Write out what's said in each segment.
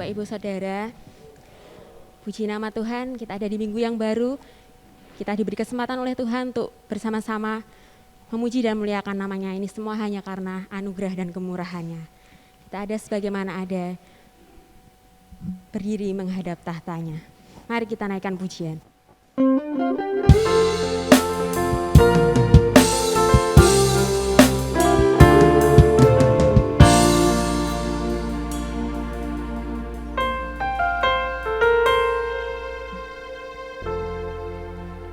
Bapak Ibu Saudara, puji nama Tuhan, kita ada di minggu yang baru. Kita diberi kesempatan oleh Tuhan untuk bersama-sama memuji dan memuliakan namanya. Ini semua hanya karena anugerah dan kemurahannya. Kita ada sebagaimana ada, berdiri menghadap tahtanya. Mari kita naikkan pujian.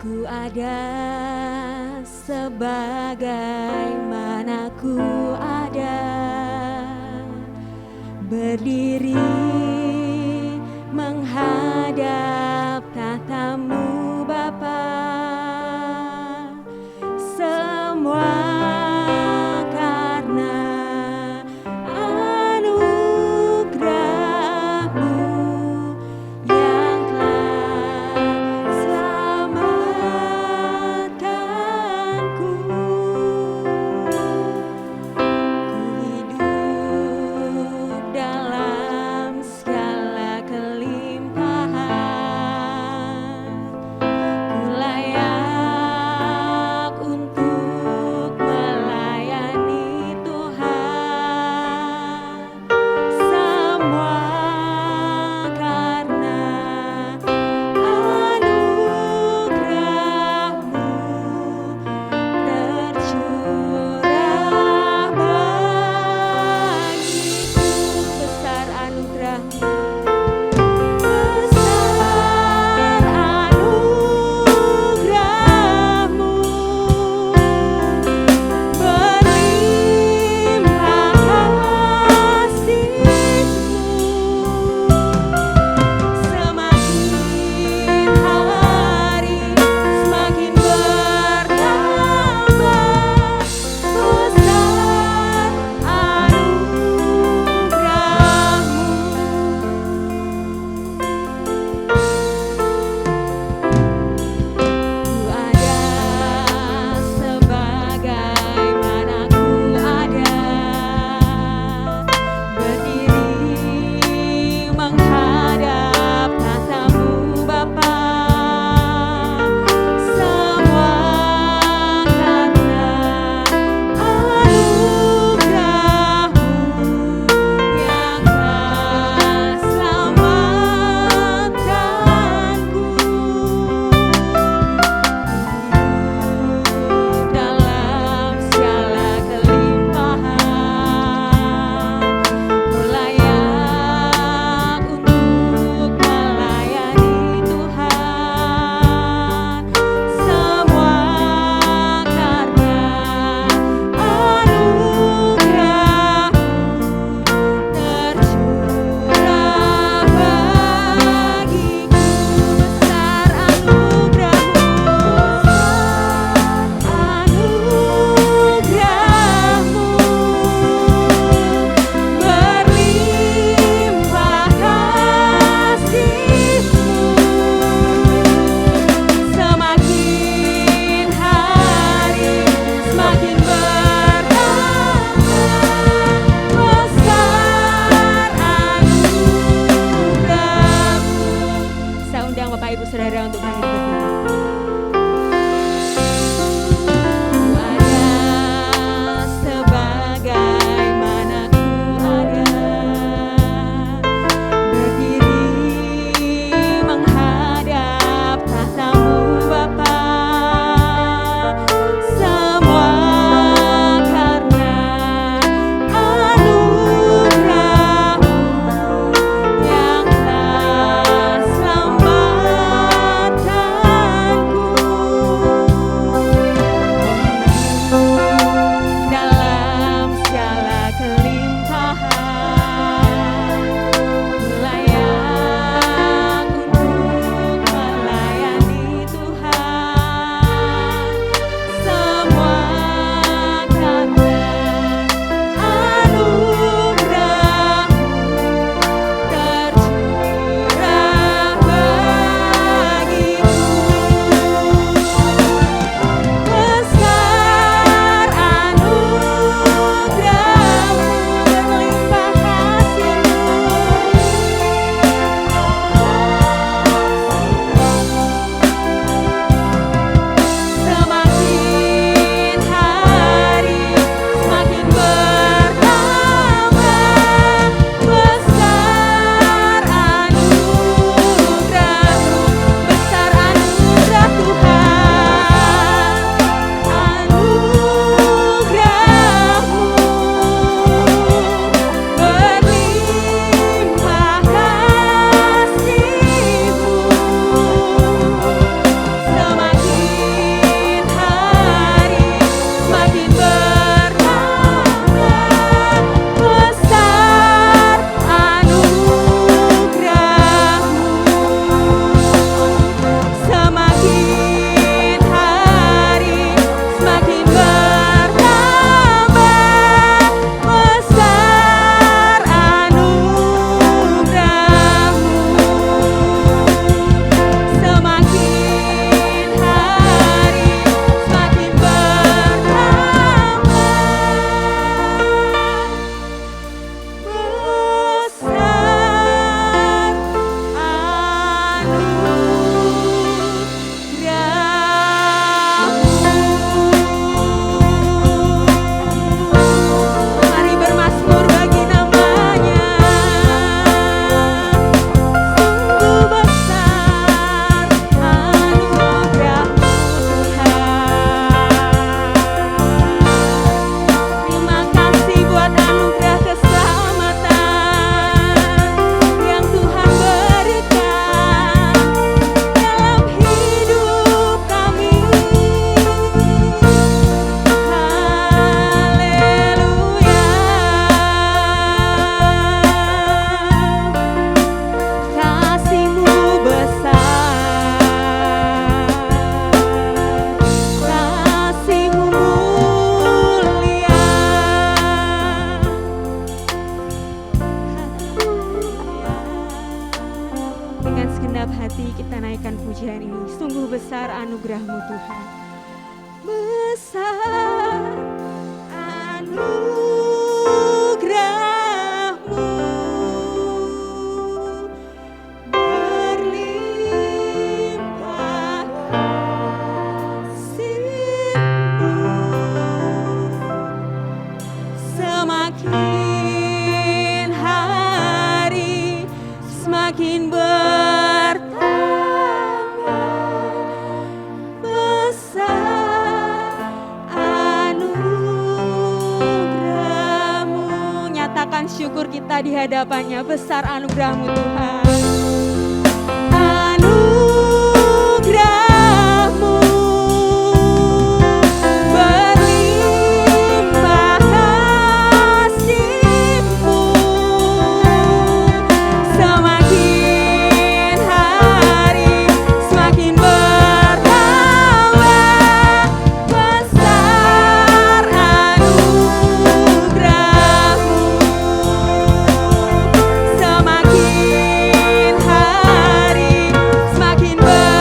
Ku ada sebagaimana ku ada, berdiri menghadap tahta-Mu Bapa. Semua karena anugerah-Mu yang telah selamatkanku. Ku hidup dalam anugerah-Mu Tuhan. Besar anugerah-Mu, berlimpah kasih-Mu, semakin hari semakin bertambah. Besar anugerah-Mu, nyatakan syukur kita di hadapannya. Besar anugerah-Mu Tuhan. Anugerah-Mu, berlimpah kasih-Mu, semakin hari semakin bertambah. Besar anugerah-Mu, semakin hari semakin bertambah.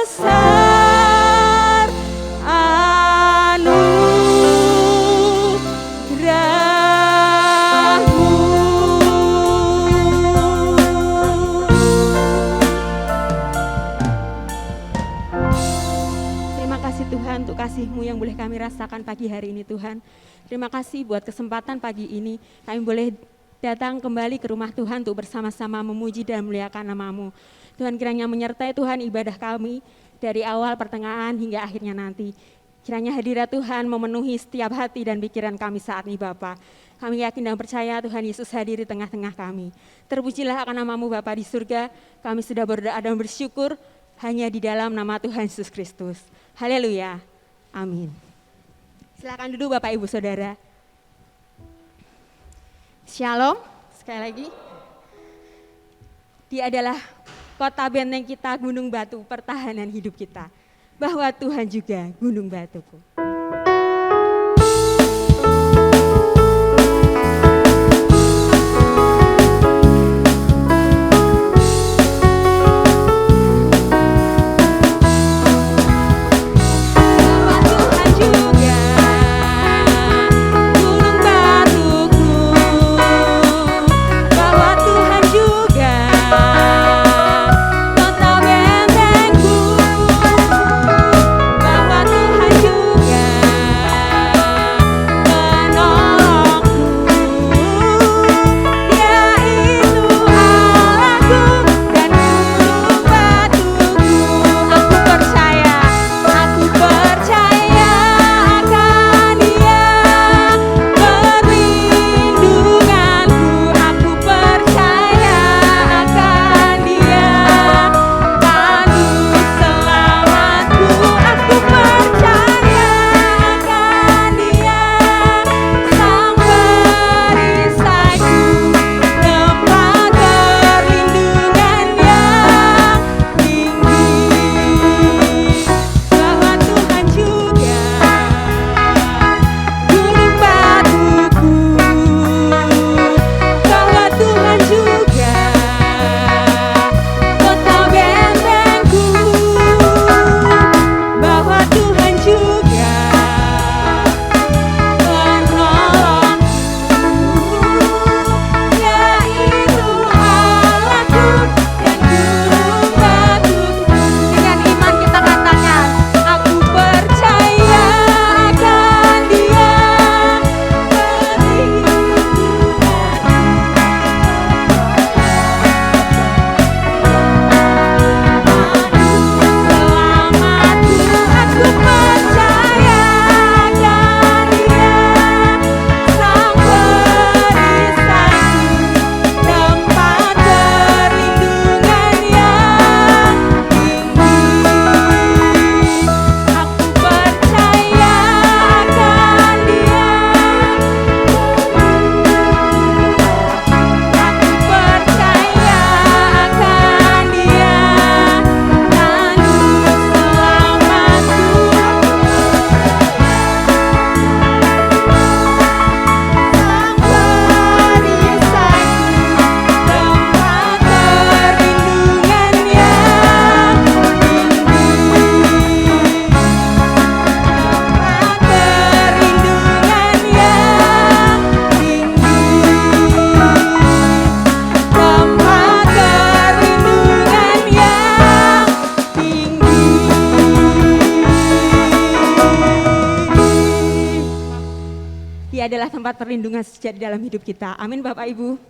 Besar anugerah-Mu. Terima kasih Tuhan untuk kasih-Mu yang boleh kami rasakan pagi hari ini Tuhan. Terima kasih buat kesempatan pagi ini kami boleh datang kembali ke rumah Tuhan untuk bersama-sama memuji dan memuliakan nama-Mu. Tuhan kiranya menyertai Tuhan ibadah kami dari awal, pertengahan hingga akhirnya nanti. Kiranya hadirat Tuhan memenuhi setiap hati dan pikiran kami saat ini Bapa. Kami yakin dan percaya Tuhan Yesus hadir di tengah-tengah kami. Terpujilah akan nama-Mu Bapa di surga. Kami sudah berdoa dan bersyukur hanya di dalam nama Tuhan Yesus Kristus. Haleluya. Amin. Silakan duduk Bapak Ibu Saudara. Shalom. Sekali lagi. Dia adalah kota benteng kita, gunung batu, pertahanan hidup kita. Bahwa Tuhan juga gunung batuku. Bahwa Tuhan juga kota bentengku, bahwa Tuhan juga adalah tempat perlindungan sejati dalam hidup kita. Amin Bapak Ibu.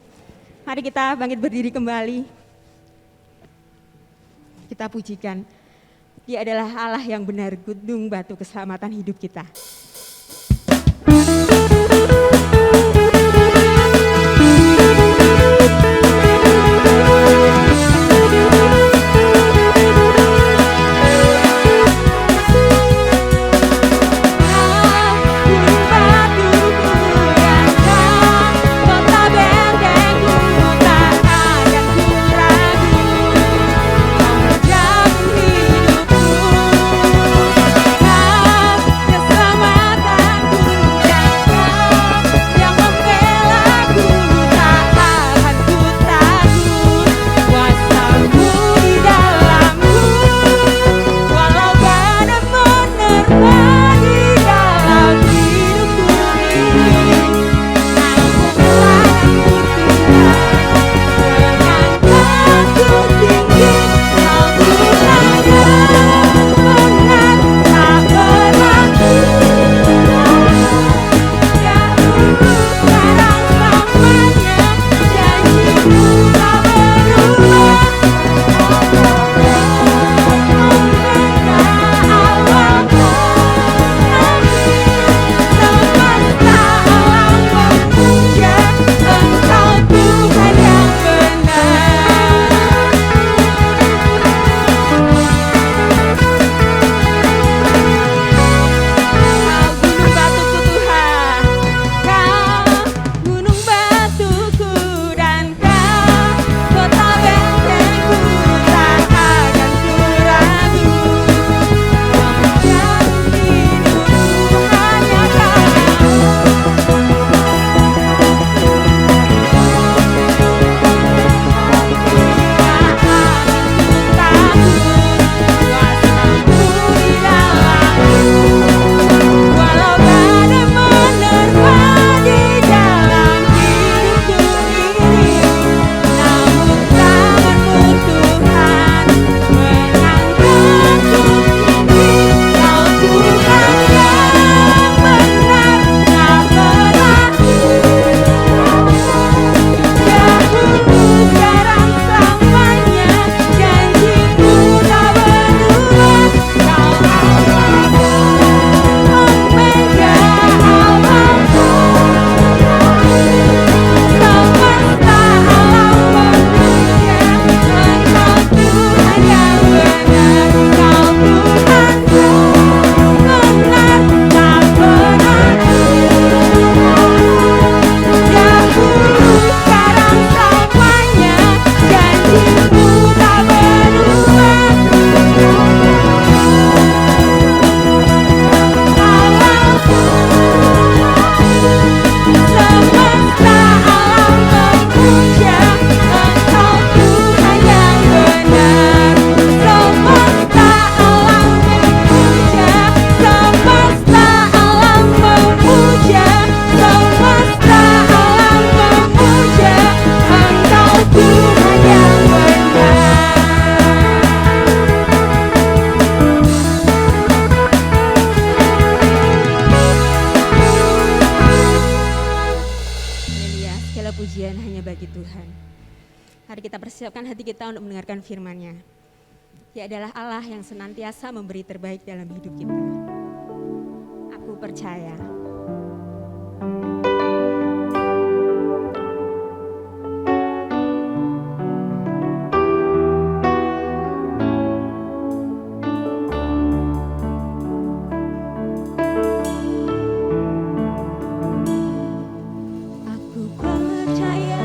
Mari kita bangkit berdiri kembali. Kita pujikan. Dia adalah Allah yang benar, gunung batu keselamatan hidup kita. Persiapkan hati kita untuk mendengarkan firman-Nya. Dia adalah Allah yang senantiasa memberi terbaik dalam hidup kita. Aku percaya. Percaya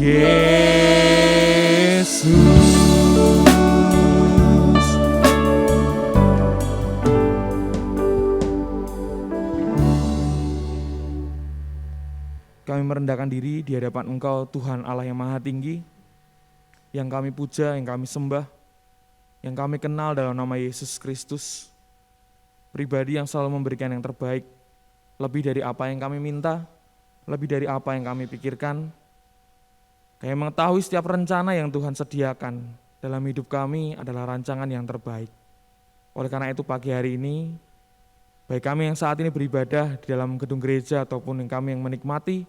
Yesus. Kami merendahkan diri di hadapan Engkau, Tuhan Allah yang Maha Tinggi, yang kami puja, yang kami sembah, yang kami kenal dalam nama Yesus Kristus, pribadi yang selalu memberikan yang terbaik, lebih dari apa yang kami minta, lebih dari apa yang kami pikirkan. Kami mengetahui setiap rencana yang Tuhan sediakan dalam hidup kami adalah rancangan yang terbaik. Oleh karena itu pagi hari ini, baik kami yang saat ini beribadah di dalam gedung gereja ataupun yang kami yang menikmati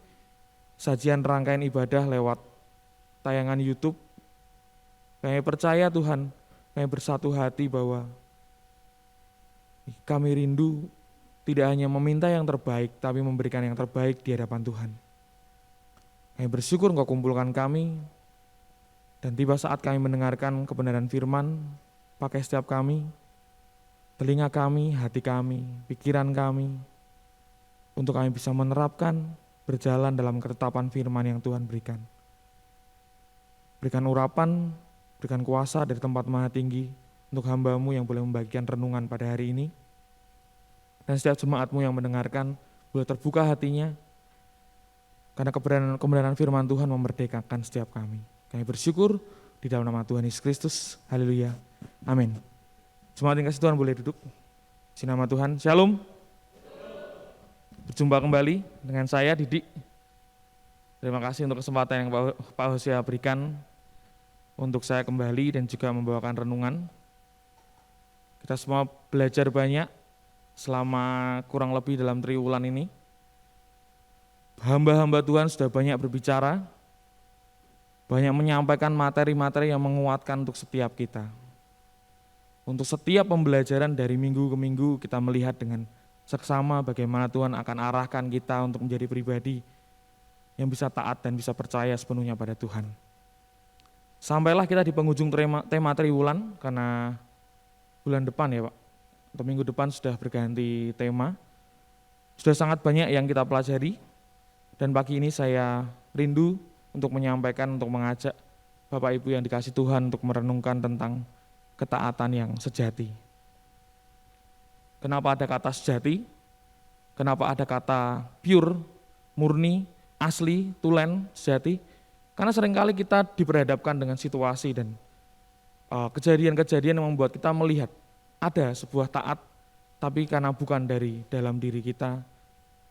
sajian rangkaian ibadah lewat tayangan YouTube, kami percaya Tuhan, kami bersatu hati bahwa kami rindu tidak hanya meminta yang terbaik, tapi memberikan yang terbaik di hadapan Tuhan. Kami bersyukur Engkau kumpulkan kami, dan tiba saat kami mendengarkan kebenaran firman, pakai setiap kami, telinga kami, hati kami, pikiran kami, untuk kami bisa menerapkan, berjalan dalam ketetapan firman yang Tuhan berikan. Berikan urapan, berikan kuasa dari tempat Maha Tinggi untuk hamba-Mu yang boleh membagikan renungan pada hari ini. Dan setiap jemaat-Mu yang mendengarkan boleh terbuka hatinya, karena kebenaran firman Tuhan memerdekakan setiap kami. Kami bersyukur di dalam nama Tuhan Yesus Kristus. Haleluya. Amin. Jemaat yang kasih Tuhan boleh duduk. Di nama Tuhan. Shalom. Berjumpa kembali dengan saya, Didik. Terima kasih untuk kesempatan yang Pak Hosea berikan untuk saya kembali dan juga membawakan renungan. Kita semua belajar banyak selama kurang lebih dalam triwulan ini. Hamba-hamba Tuhan sudah banyak berbicara, banyak menyampaikan materi-materi yang menguatkan untuk setiap kita. Untuk setiap pembelajaran dari minggu ke minggu kita melihat dengan seksama bagaimana Tuhan akan arahkan kita untuk menjadi pribadi yang bisa taat dan bisa percaya sepenuhnya pada Tuhan. Sampailah kita di penghujung tema triwulan, karena bulan depan ya Pak, atau minggu depan sudah berganti tema. Sudah sangat banyak yang kita pelajari, dan pagi ini saya rindu untuk menyampaikan, untuk mengajak Bapak Ibu yang dikasih Tuhan untuk merenungkan tentang ketaatan yang sejati. Kenapa ada kata sejati? Kenapa ada kata pure, murni, asli, tulen, sejati? Karena seringkali kita diperhadapkan dengan situasi dan kejadian-kejadian yang membuat kita melihat ada sebuah taat, tapi karena bukan dari dalam diri kita,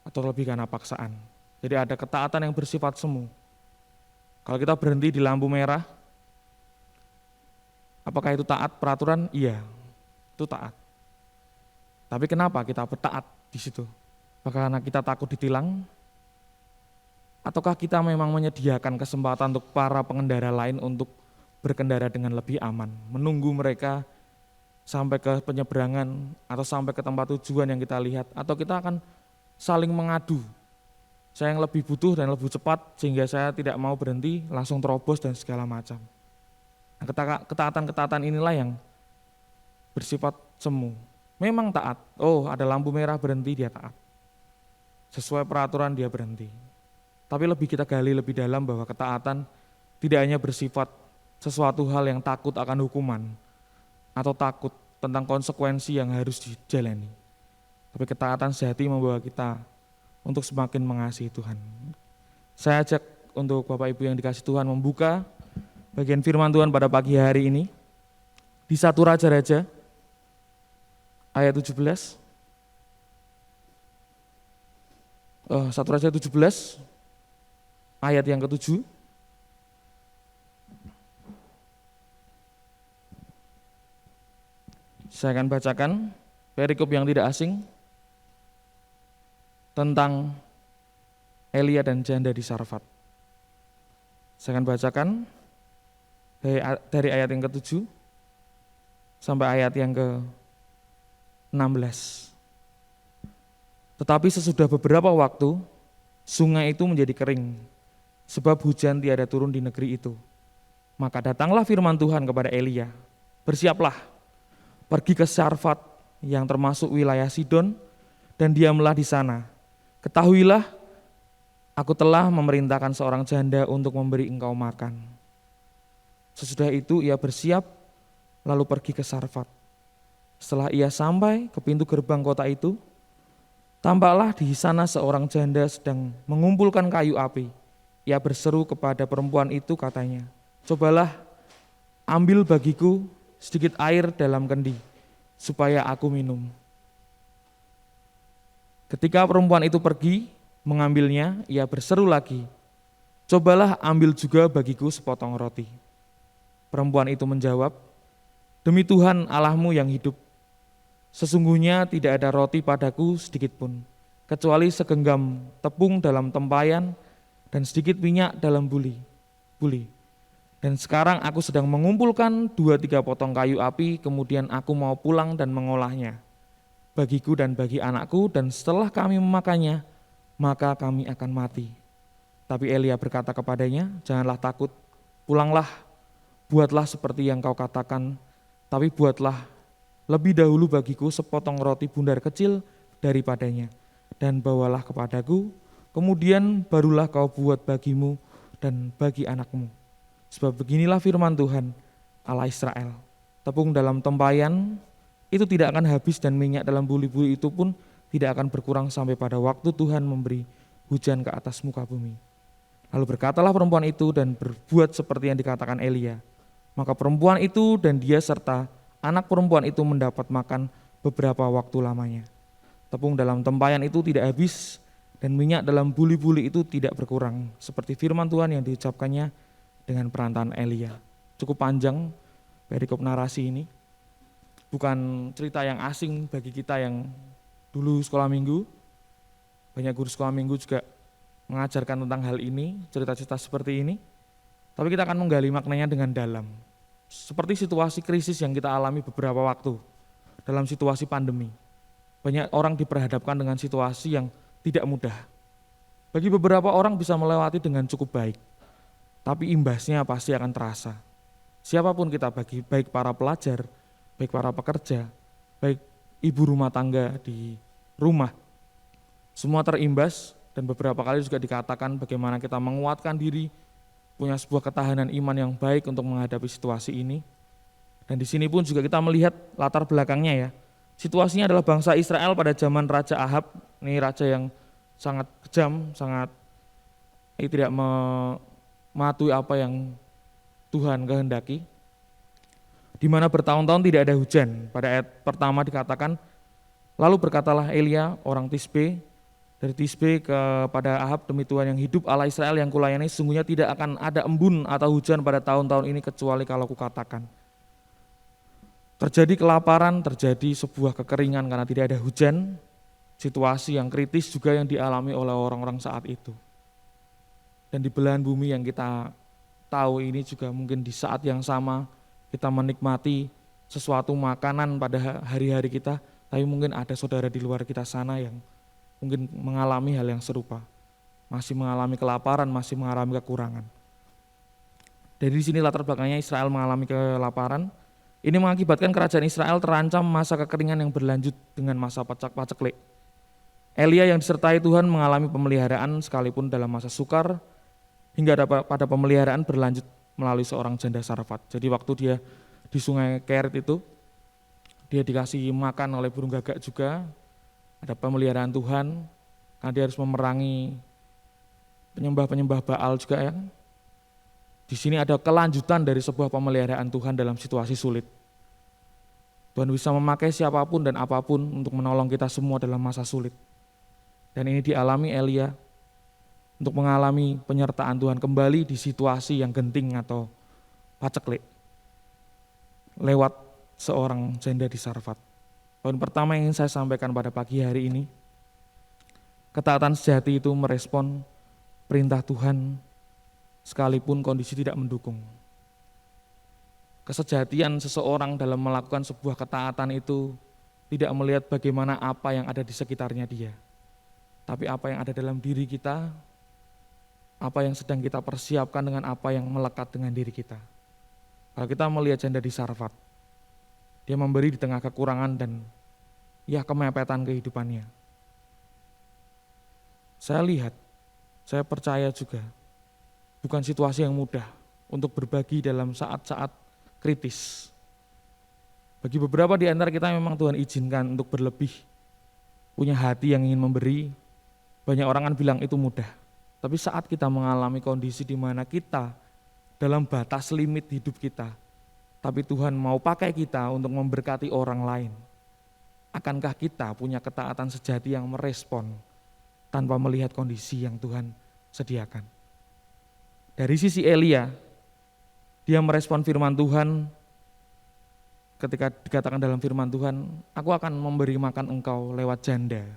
atau lebih karena paksaan. Jadi ada ketaatan yang bersifat semu. Kalau kita berhenti di lampu merah, apakah itu taat peraturan? Iya, itu taat. Tapi kenapa kita bertaat di situ? Apakah karena kita takut ditilang? Ataukah kita memang menyediakan kesempatan untuk para pengendara lain untuk berkendara dengan lebih aman, menunggu mereka sampai ke penyeberangan atau sampai ke tempat tujuan yang kita lihat, atau kita akan saling mengadu. Saya yang lebih butuh dan lebih cepat sehingga saya tidak mau berhenti, langsung terobos dan segala macam. Nah, ketaatan-ketaatan inilah yang bersifat semu. Memang taat, oh ada lampu merah berhenti, dia taat. Sesuai peraturan dia berhenti. Tapi lebih kita gali lebih dalam bahwa ketaatan tidak hanya bersifat sesuatu hal yang takut akan hukuman atau takut tentang konsekuensi yang harus dijalani. Tapi ketaatan sejati membawa kita untuk semakin mengasihi Tuhan. Saya ajak untuk Bapak Ibu yang dikasih Tuhan membuka bagian firman Tuhan pada pagi hari ini di 1 Raja-Raja ayat 17. 1 Raja 17 ayat yang ke-7. Saya akan bacakan perikop yang tidak asing tentang Elia dan janda di Sarfat. Saya akan bacakan dari ayat yang ke-7 sampai ayat yang ke-16. Tetapi sesudah beberapa waktu, sungai itu menjadi kering, sebab hujan tiada turun di negeri itu. Maka datanglah firman Tuhan kepada Elia, bersiaplah, pergi ke Sarfat yang termasuk wilayah Sidon, dan diamlah di sana. Ketahuilah Aku telah memerintahkan seorang janda untuk memberi engkau makan. Sesudah itu ia bersiap lalu pergi ke Sarfat. Setelah ia sampai ke pintu gerbang kota itu, tampaklah di sana seorang janda sedang mengumpulkan kayu api. Ia berseru kepada perempuan itu katanya, "Cobalah ambil bagiku sedikit air dalam kendi, supaya aku minum." Ketika perempuan itu pergi mengambilnya, ia berseru lagi, "Cobalah ambil juga bagiku sepotong roti." Perempuan itu menjawab, "Demi Tuhan Allahmu yang hidup, sesungguhnya tidak ada roti padaku sedikit pun, kecuali segenggam tepung dalam tempayan dan sedikit minyak dalam buli. Dan sekarang aku sedang mengumpulkan 2-3 potong kayu api, kemudian aku mau pulang dan mengolahnya bagiku dan bagi anakku, dan setelah kami memakannya, maka kami akan mati." Tapi Elia berkata kepadanya, "Janganlah takut, pulanglah, buatlah seperti yang kau katakan, tapi buatlah lebih dahulu bagiku sepotong roti bundar kecil daripadanya, dan bawalah kepadaku, kemudian barulah kau buat bagimu dan bagi anakmu. Sebab beginilah firman Tuhan, Allah Israel, tepung dalam tempayan itu tidak akan habis dan minyak dalam buli-buli itu pun tidak akan berkurang sampai pada waktu Tuhan memberi hujan ke atas muka bumi." Lalu berkatalah perempuan itu dan berbuat seperti yang dikatakan Elia. Maka perempuan itu dan dia serta anak perempuan itu mendapat makan beberapa waktu lamanya. Tepung dalam tempayan itu tidak habis dan minyak dalam buli-buli itu tidak berkurang, seperti firman Tuhan yang diucapkannya dengan perantaraan Elia. Cukup panjang perikop narasi ini. Bukan cerita yang asing bagi kita yang dulu sekolah minggu. Banyak guru sekolah minggu juga mengajarkan tentang hal ini, cerita-cerita seperti ini. Tapi kita akan menggali maknanya dengan dalam. Seperti situasi krisis yang kita alami beberapa waktu dalam situasi pandemi. Banyak orang diperhadapkan dengan situasi yang tidak mudah. Bagi beberapa orang bisa melewati dengan cukup baik, tapi imbasnya pasti akan terasa. Siapapun kita, baik para pelajar, baik para pekerja, baik ibu rumah tangga di rumah, semua terimbas, dan beberapa kali juga dikatakan bagaimana kita menguatkan diri, punya sebuah ketahanan iman yang baik untuk menghadapi situasi ini. Dan di sini pun juga kita melihat latar belakangnya ya. Situasinya adalah bangsa Israel pada zaman Raja Ahab, ini raja yang sangat kejam, sangat tidak mematuhi apa yang Tuhan kehendaki, di mana bertahun-tahun tidak ada hujan. Pada ayat pertama dikatakan, lalu berkatalah Elia orang Tisbe dari Tisbe kepada Ahab, "Demi Tuhan yang hidup Allah Israel yang kulayani, sesungguhnya tidak akan ada embun atau hujan pada tahun-tahun ini kecuali kalau kukatakan." Terjadi kelaparan, terjadi sebuah kekeringan karena tidak ada hujan, situasi yang kritis juga yang dialami oleh orang-orang saat itu. Dan di belahan bumi yang kita tahu ini juga mungkin di saat yang sama kita menikmati sesuatu makanan pada hari-hari kita, tapi mungkin ada saudara di luar kita sana yang mungkin mengalami hal yang serupa, masih mengalami kelaparan, masih mengalami kekurangan. Dari sini latar belakangnya Israel mengalami kelaparan. Ini mengakibatkan kerajaan Israel terancam masa kekeringan yang berlanjut dengan masa paceklik. Elia yang disertai Tuhan mengalami pemeliharaan sekalipun dalam masa sukar, hingga pada pemeliharaan berlanjut melalui seorang janda Sarfat. Jadi waktu dia di sungai Kerit itu, dia dikasih makan oleh burung gagak juga, ada pemeliharaan Tuhan, karena dia harus memerangi penyembah-penyembah Baal juga ya. Di sini ada kelanjutan dari sebuah pemeliharaan Tuhan dalam situasi sulit. Tuhan bisa memakai siapapun dan apapun untuk menolong kita semua dalam masa sulit. Dan ini dialami Elia untuk mengalami penyertaan Tuhan kembali di situasi yang genting atau paceklik lewat seorang janda di Sarfat. Poin pertama yang ingin saya sampaikan pada pagi hari ini, ketaatan sejati itu merespon perintah Tuhan sekalipun kondisi tidak mendukung. Kesejatian seseorang dalam melakukan sebuah ketaatan itu tidak melihat bagaimana apa yang ada di sekitarnya dia, tapi apa yang ada dalam diri kita, apa yang sedang kita persiapkan dengan apa yang melekat dengan diri kita. Kalau kita melihat janda di Sarfat, dia memberi di tengah kekurangan dan ya kemepetan kehidupannya. Saya lihat saya percaya juga bukan situasi yang mudah untuk berbagi dalam saat-saat kritis. Bagi beberapa di antara kita memang Tuhan izinkan untuk berlebih, punya hati yang ingin memberi. Banyak orang kan bilang itu mudah. Tapi saat kita mengalami kondisi di mana kita dalam batas limit hidup kita, tapi Tuhan mau pakai kita untuk memberkati orang lain, akankah kita punya ketaatan sejati yang merespon tanpa melihat kondisi yang Tuhan sediakan? Dari sisi Elia, dia merespon firman Tuhan ketika dikatakan dalam firman Tuhan, aku akan memberi makan engkau lewat janda.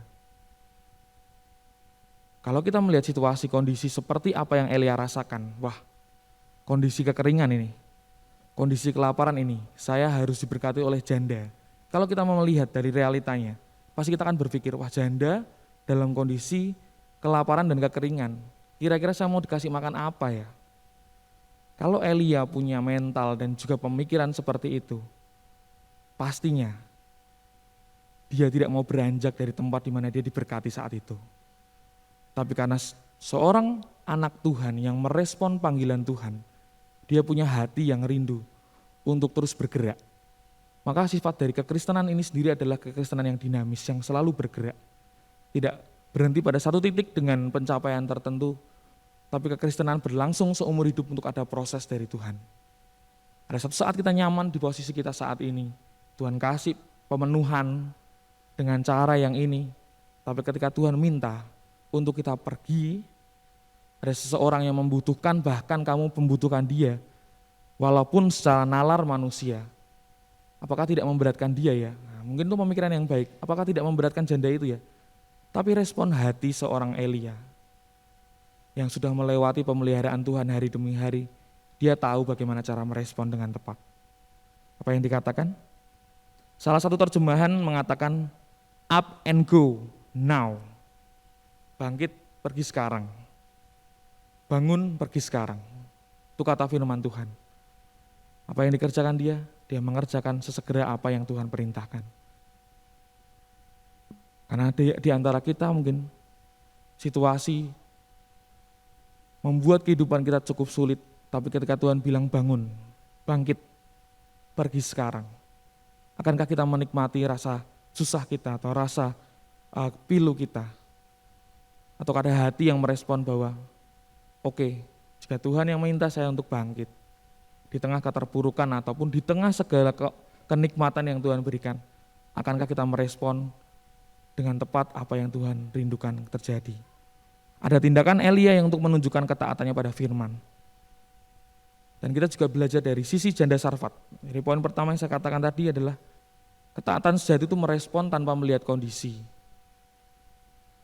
Kalau kita melihat situasi kondisi seperti apa yang Elia rasakan, wah, kondisi kekeringan ini, kondisi kelaparan ini, saya harus diberkati oleh janda. Kalau kita mau melihat dari realitanya, pasti kita akan berpikir, wah, janda dalam kondisi kelaparan dan kekeringan, kira-kira saya mau dikasih makan apa ya? Kalau Elia punya mental dan juga pemikiran seperti itu, pastinya dia tidak mau beranjak dari tempat di mana dia diberkati saat itu. Tapi karena seorang anak Tuhan yang merespon panggilan Tuhan, dia punya hati yang rindu untuk terus bergerak. Maka sifat dari kekristenan ini sendiri adalah kekristenan yang dinamis, yang selalu bergerak. Tidak berhenti pada satu titik dengan pencapaian tertentu, tapi kekristenan berlangsung seumur hidup untuk ada proses dari Tuhan. Ada satu saat kita nyaman di posisi kita saat ini, Tuhan kasih pemenuhan dengan cara yang ini, tapi ketika Tuhan minta untuk kita pergi, ada seseorang yang membutuhkan, bahkan kamu membutuhkan dia, walaupun secara nalar manusia, apakah tidak memberatkan dia ya? Nah, mungkin itu pemikiran yang baik, apakah tidak memberatkan janda itu ya? Tapi respon hati seorang Elia, yang sudah melewati pemeliharaan Tuhan hari demi hari, dia tahu bagaimana cara merespon dengan tepat. Apa yang dikatakan? Salah satu terjemahan mengatakan, up and go now. Bangkit, pergi sekarang. Bangun, pergi sekarang. Itu kata firman Tuhan. Apa yang dikerjakan dia? Dia mengerjakan sesegera apa yang Tuhan perintahkan. Karena di antara kita mungkin situasi membuat kehidupan kita cukup sulit, tapi ketika Tuhan bilang bangun, bangkit, pergi sekarang. Akankah kita menikmati rasa susah kita atau rasa pilu kita? Atau ada hati yang merespon bahwa oke, jika Tuhan yang minta saya untuk bangkit di tengah keterpurukan ataupun di tengah segala kenikmatan yang Tuhan berikan, akankah kita merespon dengan tepat apa yang Tuhan rindukan terjadi? Ada tindakan Elia yang untuk menunjukkan ketaatannya pada firman. Dan kita juga belajar dari sisi janda Sarfat. Jadi poin pertama yang saya katakan tadi adalah ketaatan sejati itu merespon tanpa melihat kondisi.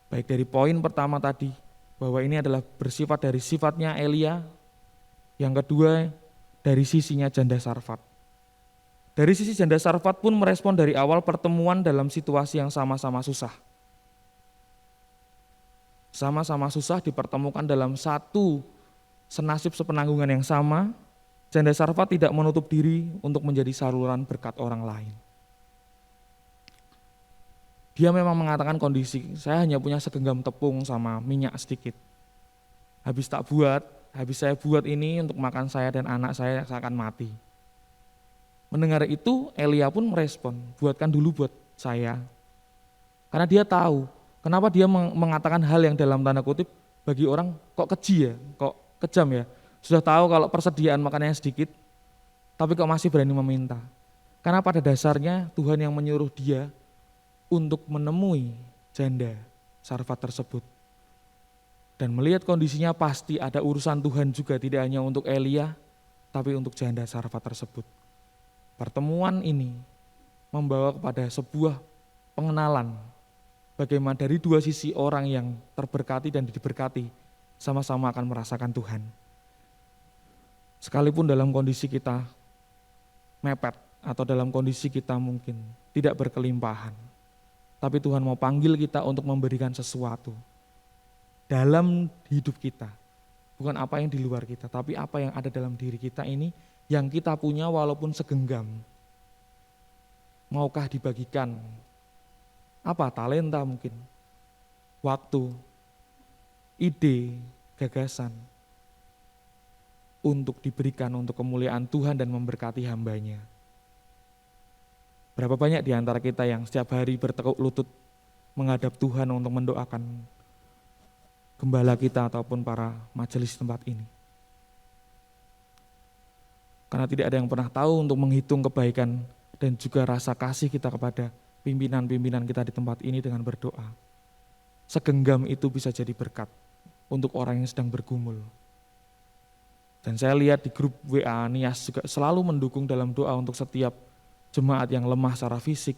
Baik dari poin pertama tadi, bahwa ini adalah bersifat dari sifatnya Elia. Yang kedua, dari sisinya janda Sarfat. Dari sisi janda Sarfat pun merespon dari awal pertemuan dalam situasi yang sama-sama susah. Sama-sama susah dipertemukan dalam satu senasib sepenanggungan yang sama. Janda Sarfat tidak menutup diri untuk menjadi saluran berkat orang lain. Dia memang mengatakan kondisi, saya hanya punya segenggam tepung sama minyak sedikit. Habis saya buat ini untuk makan saya dan anak saya akan mati. Mendengar itu, Elia pun merespon, buatkan dulu buat saya. Karena dia tahu, kenapa dia mengatakan hal yang dalam tanda kutip, bagi orang kok keji ya, kok kejam ya. Sudah tahu kalau persediaan makanannya sedikit, tapi kok masih berani meminta. Karena pada dasarnya Tuhan yang menyuruh dia untuk menemui janda Sarfat tersebut. Dan melihat kondisinya pasti ada urusan Tuhan juga, tidak hanya untuk Elia, tapi untuk janda Sarfat tersebut. Pertemuan ini membawa kepada sebuah pengenalan bagaimana dari dua sisi orang yang terberkati dan diberkati sama-sama akan merasakan Tuhan. Sekalipun dalam kondisi kita mepet atau dalam kondisi kita mungkin tidak berkelimpahan, tapi Tuhan mau panggil kita untuk memberikan sesuatu dalam hidup kita. Bukan apa yang di luar kita, tapi apa yang ada dalam diri kita ini yang kita punya walaupun segenggam. Maukah dibagikan? Apa? Talenta mungkin, waktu, ide, gagasan untuk diberikan untuk kemuliaan Tuhan dan memberkati hambanya. Berapa banyak di antara kita yang setiap hari bertekuk lutut menghadap Tuhan untuk mendoakan gembala kita ataupun para majelis tempat ini. Karena tidak ada yang pernah tahu untuk menghitung kebaikan dan juga rasa kasih kita kepada pimpinan-pimpinan kita di tempat ini dengan berdoa. Segenggam itu bisa jadi berkat untuk orang yang sedang bergumul. Dan saya lihat di grup WA Nias juga selalu mendukung dalam doa untuk setiap jemaat yang lemah secara fisik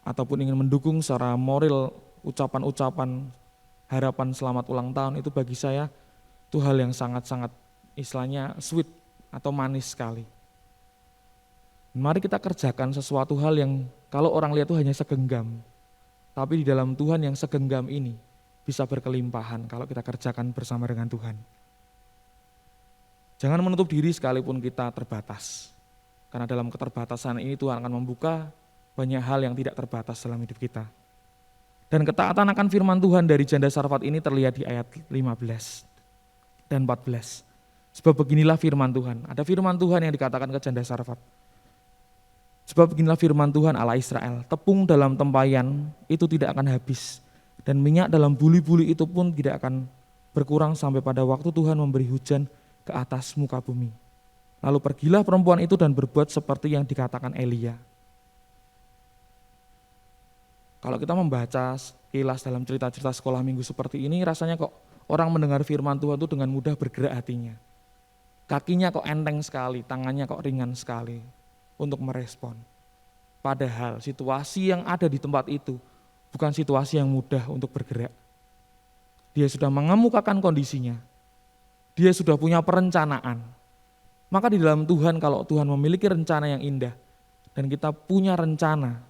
ataupun ingin mendukung secara moral, ucapan-ucapan harapan selamat ulang tahun. Itu bagi saya itu hal yang sangat-sangat istilahnya sweet atau manis sekali. Mari kita kerjakan sesuatu hal yang kalau orang lihat itu hanya segenggam, tapi di dalam Tuhan yang segenggam ini bisa berkelimpahan kalau kita kerjakan bersama dengan Tuhan. Jangan menutup diri sekalipun kita terbatas. Karena dalam keterbatasan ini Tuhan akan membuka banyak hal yang tidak terbatas dalam hidup kita. Dan ketaatan akan firman Tuhan dari janda Sarfat ini terlihat di ayat 15 dan 14. Sebab beginilah firman Tuhan. Ada firman Tuhan yang dikatakan ke janda Sarfat. Sebab beginilah firman Tuhan Allah Israel. Tepung dalam tempayan itu tidak akan habis. Dan minyak dalam buli-buli itu pun tidak akan berkurang sampai pada waktu Tuhan memberi hujan ke atas muka bumi. Lalu pergilah perempuan itu dan berbuat seperti yang dikatakan Elia. Kalau kita membaca kilas dalam cerita-cerita sekolah minggu seperti ini, rasanya kok orang mendengar firman Tuhan itu dengan mudah bergerak hatinya. Kakinya kok enteng sekali, tangannya kok ringan sekali untuk merespon. Padahal situasi yang ada di tempat itu bukan situasi yang mudah untuk bergerak. Dia sudah mengemukakan kondisinya. Dia sudah punya perencanaan. Maka di dalam Tuhan, kalau Tuhan memiliki rencana yang indah dan kita punya rencana,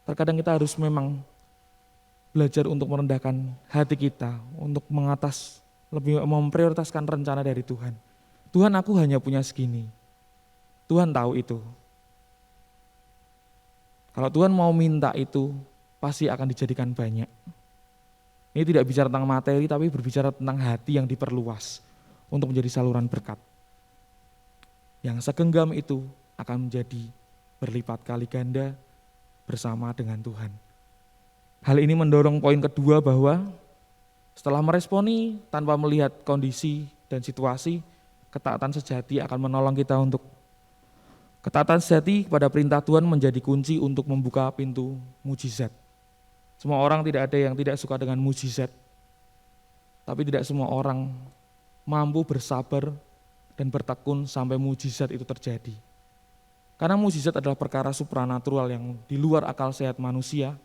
terkadang kita harus memang belajar untuk merendahkan hati kita, untuk lebih memprioritaskan rencana dari Tuhan. Tuhan, aku hanya punya segini. Tuhan tahu itu. Kalau Tuhan mau minta itu, pasti akan dijadikan banyak. Ini tidak bicara tentang materi, tapi berbicara tentang hati yang diperluas untuk menjadi saluran berkat. Yang segenggam itu akan menjadi berlipat kali ganda bersama dengan Tuhan. Hal ini mendorong poin kedua bahwa setelah meresponi tanpa melihat kondisi dan situasi, ketaatan sejati akan menolong kita untuk ketaatan sejati kepada perintah Tuhan menjadi kunci untuk membuka pintu mujizat. Semua orang tidak ada yang tidak suka dengan mujizat, tapi tidak semua orang mampu bersabar dan bertekun sampai mujizat itu terjadi. Karena mujizat adalah perkara supranatural yang di luar akal sehat manusia,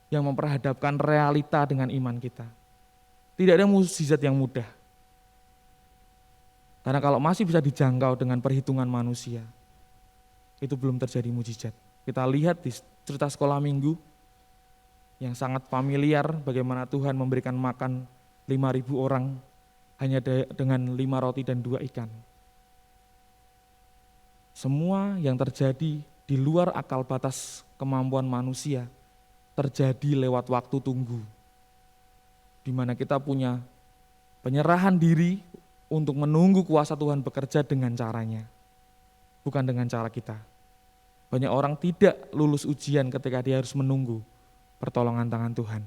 yang memperhadapkan realita dengan iman kita. Tidak ada mujizat yang mudah. Karena kalau masih bisa dijangkau dengan perhitungan manusia, itu belum terjadi mujizat. Kita lihat di cerita sekolah minggu, yang sangat familiar bagaimana Tuhan memberikan makan 5.000 orang hanya dengan 5 roti dan 2 ikan. Semua yang terjadi di luar akal batas kemampuan manusia terjadi lewat waktu tunggu, di mana kita punya penyerahan diri untuk menunggu kuasa Tuhan bekerja dengan caranya, bukan dengan cara kita. Banyak orang tidak lulus ujian ketika dia harus menunggu pertolongan tangan Tuhan.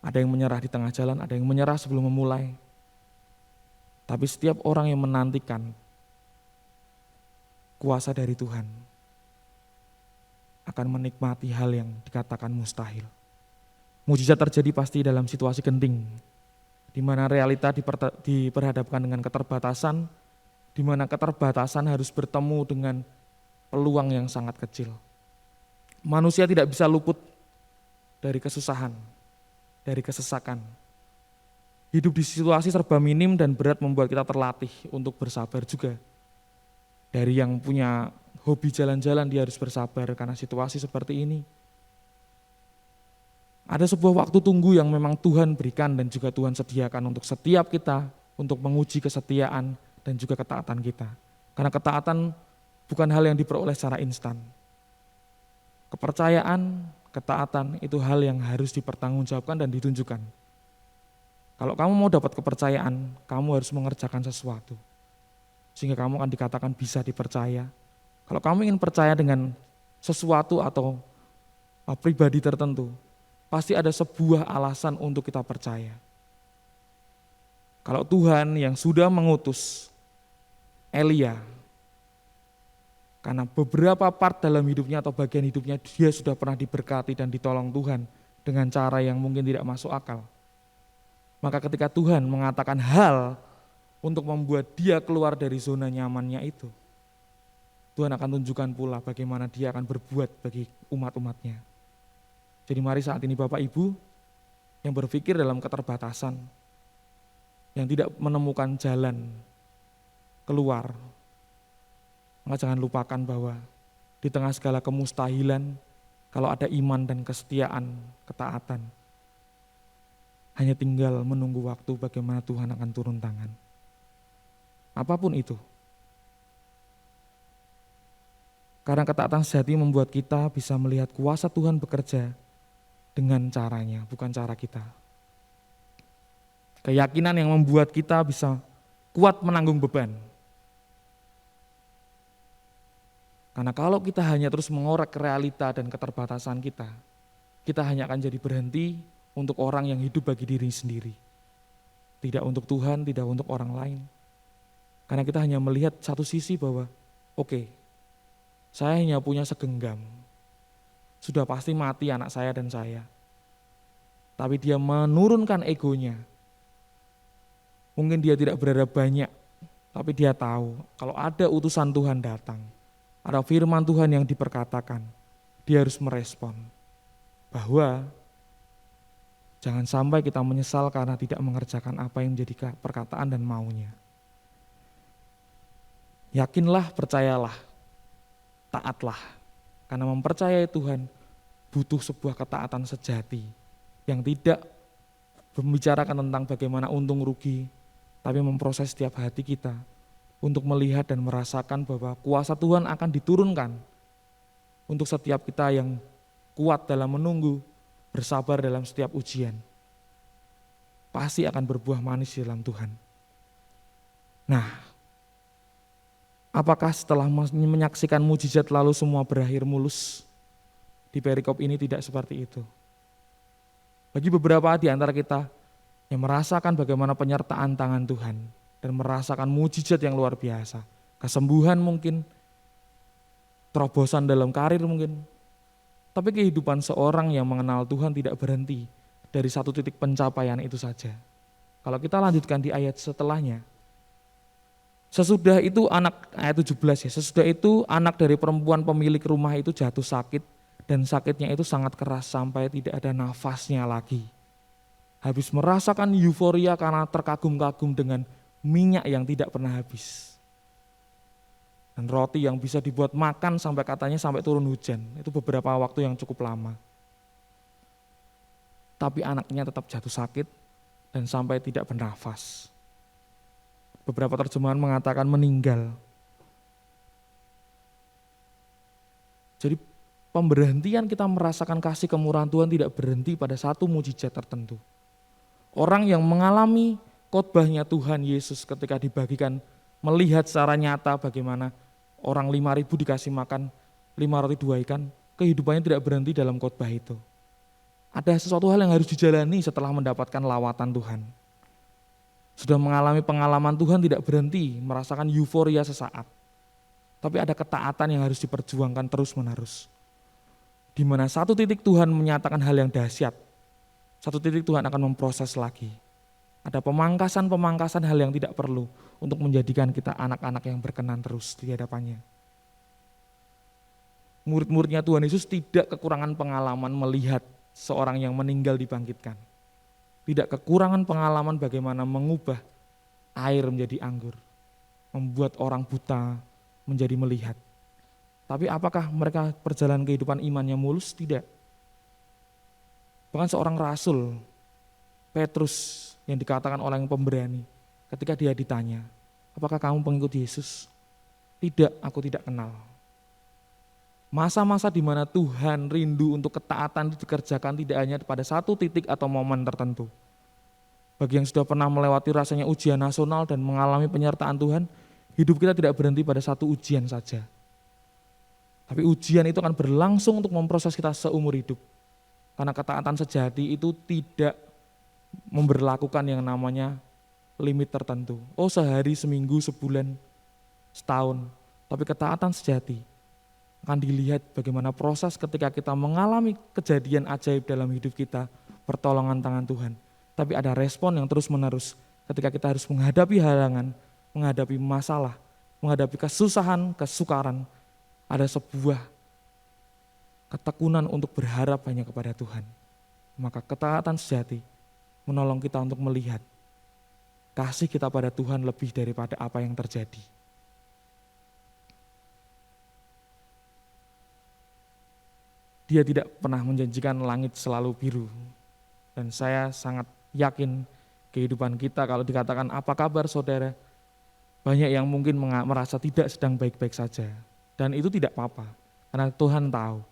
Ada yang menyerah di tengah jalan, ada yang menyerah sebelum memulai. Tapi setiap orang yang menantikan kuasa dari Tuhan akan menikmati hal yang dikatakan mustahil. Mujizat terjadi pasti dalam situasi genting, di mana realita diperhadapkan dengan keterbatasan, di mana keterbatasan harus bertemu dengan peluang yang sangat kecil. Manusia tidak bisa luput dari kesusahan, dari kesesakan. Hidup di situasi serba minim dan berat membuat kita terlatih untuk bersabar juga. Dari yang punya hobi jalan-jalan, dia harus bersabar karena situasi seperti ini. Ada sebuah waktu tunggu yang memang Tuhan berikan dan juga Tuhan sediakan untuk setiap kita, untuk menguji kesetiaan dan juga ketaatan kita. Karena ketaatan bukan hal yang diperoleh secara instan. Kepercayaan, ketaatan itu hal yang harus dipertanggungjawabkan dan ditunjukkan Kalau kamu mau dapat kepercayaan, kamu harus mengerjakan sesuatu. Sehingga kamu akan dikatakan bisa dipercaya. Kalau kamu ingin percaya dengan sesuatu atau pribadi tertentu, pasti ada sebuah alasan untuk kita percaya. Kalau Tuhan yang sudah mengutus Elia, karena beberapa part dalam hidupnya atau bagian hidupnya dia sudah pernah diberkati dan ditolong Tuhan dengan cara yang mungkin tidak masuk akal. Maka ketika Tuhan mengatakan hal untuk membuat dia keluar dari zona nyamannya itu, Tuhan akan tunjukkan pula bagaimana dia akan berbuat bagi umat-umatnya. Jadi mari saat ini Bapak Ibu yang berpikir dalam keterbatasan, yang tidak menemukan jalan keluar, maka jangan lupakan bahwa di tengah segala kemustahilan, kalau ada iman dan kesetiaan, ketaatan, hanya tinggal menunggu waktu bagaimana Tuhan akan turun tangan. Apapun itu. Karena ketaatan sejati membuat kita bisa melihat kuasa Tuhan bekerja dengan caranya, bukan cara kita. Keyakinan yang membuat kita bisa kuat menanggung beban. Karena kalau kita hanya terus mengorek realita dan keterbatasan kita, kita hanya akan jadi berhenti untuk orang yang hidup bagi diri sendiri. Tidak untuk Tuhan, tidak untuk orang lain. Karena kita hanya melihat satu sisi bahwa, oke, saya hanya punya segenggam. Sudah pasti mati anak saya dan saya. Tapi dia menurunkan egonya. Mungkin dia tidak berharap banyak, tapi dia tahu kalau ada utusan Tuhan datang, ada firman Tuhan yang diperkatakan, dia harus merespon. Bahwa jangan sampai kita menyesal karena tidak mengerjakan apa yang menjadi perkataan dan maunya. Yakinlah, percayalah, taatlah. Karena mempercayai Tuhan butuh sebuah ketaatan sejati yang tidak membicarakan tentang bagaimana untung rugi, tapi memproses setiap hati kita untuk melihat dan merasakan bahwa kuasa Tuhan akan diturunkan untuk setiap kita yang kuat dalam menunggu, bersabar dalam setiap ujian. Pasti akan berbuah manis di dalam Tuhan. Nah, apakah setelah menyaksikan mujizat lalu semua berakhir mulus? Di perikop ini tidak seperti itu. Bagi beberapa di antara kita yang merasakan bagaimana penyertaan tangan Tuhan dan merasakan mujizat yang luar biasa, kesembuhan mungkin, terobosan dalam karir mungkin, tapi kehidupan seorang yang mengenal Tuhan tidak berhenti dari satu titik pencapaian itu saja. Kalau kita lanjutkan di ayat setelahnya, sesudah itu ayat 17 ya, sesudah itu anak dari perempuan pemilik rumah itu jatuh sakit dan sakitnya itu sangat keras sampai tidak ada nafasnya lagi. Habis merasakan euforia karena terkagum-kagum dengan minyak yang tidak pernah habis. Dan roti yang bisa dibuat makan sampai katanya sampai turun hujan. Itu beberapa waktu yang cukup lama. Tapi anaknya tetap jatuh sakit dan sampai tidak bernafas. Beberapa terjemahan mengatakan meninggal. Jadi pemberhentian kita merasakan kasih kemurahan Tuhan tidak berhenti pada satu mujizat tertentu. Orang yang mengalami khotbahnya Tuhan Yesus ketika dibagikan melihat secara nyata bagaimana orang 5.000 dikasih makan 5 roti 2 ikan, kehidupannya tidak berhenti dalam khotbah itu. Ada sesuatu hal yang harus dijalani setelah mendapatkan lawatan Tuhan. Sudah mengalami pengalaman Tuhan tidak berhenti merasakan euforia sesaat. Tapi ada ketaatan yang harus diperjuangkan terus-menerus. Di mana satu titik Tuhan menyatakan hal yang dahsyat, satu titik Tuhan akan memproses lagi. Ada pemangkasan-pemangkasan hal yang tidak perlu untuk menjadikan kita anak-anak yang berkenan terus di hadapannya. Murid-muridnya Tuhan Yesus tidak kekurangan pengalaman melihat seorang yang meninggal dibangkitkan. Tidak kekurangan pengalaman bagaimana mengubah air menjadi anggur. Membuat orang buta menjadi melihat. Tapi apakah mereka perjalanan kehidupan imannya mulus? Tidak. Bahkan seorang rasul, Petrus yang dikatakan orang yang pemberani, ketika dia ditanya, apakah kamu pengikut Yesus? Tidak, aku tidak kenal. Masa-masa di mana Tuhan rindu untuk ketaatan itu dikerjakan tidak hanya pada satu titik atau momen tertentu. Bagi yang sudah pernah melewati rasanya ujian nasional dan mengalami penyertaan Tuhan, hidup kita tidak berhenti pada satu ujian saja. Tapi ujian itu akan berlangsung untuk memproses kita seumur hidup. Karena ketaatan sejati itu tidak memberlakukan yang namanya limit tertentu. Oh, sehari, seminggu, sebulan, setahun. Tapi ketaatan sejati akan dilihat bagaimana proses ketika kita mengalami kejadian ajaib dalam hidup kita, pertolongan tangan Tuhan. Tapi ada respon yang terus menerus ketika kita harus menghadapi halangan, menghadapi masalah, menghadapi kesusahan, kesukaran. Ada sebuah ketekunan untuk berharap hanya kepada Tuhan. Maka ketaatan sejati menolong kita untuk melihat kasih kita pada Tuhan lebih daripada apa yang terjadi. Dia tidak pernah menjanjikan langit selalu biru. Dan saya sangat yakin kehidupan kita kalau dikatakan apa kabar saudara, banyak yang mungkin merasa tidak sedang baik-baik saja. Dan itu tidak apa-apa, karena Tuhan tahu.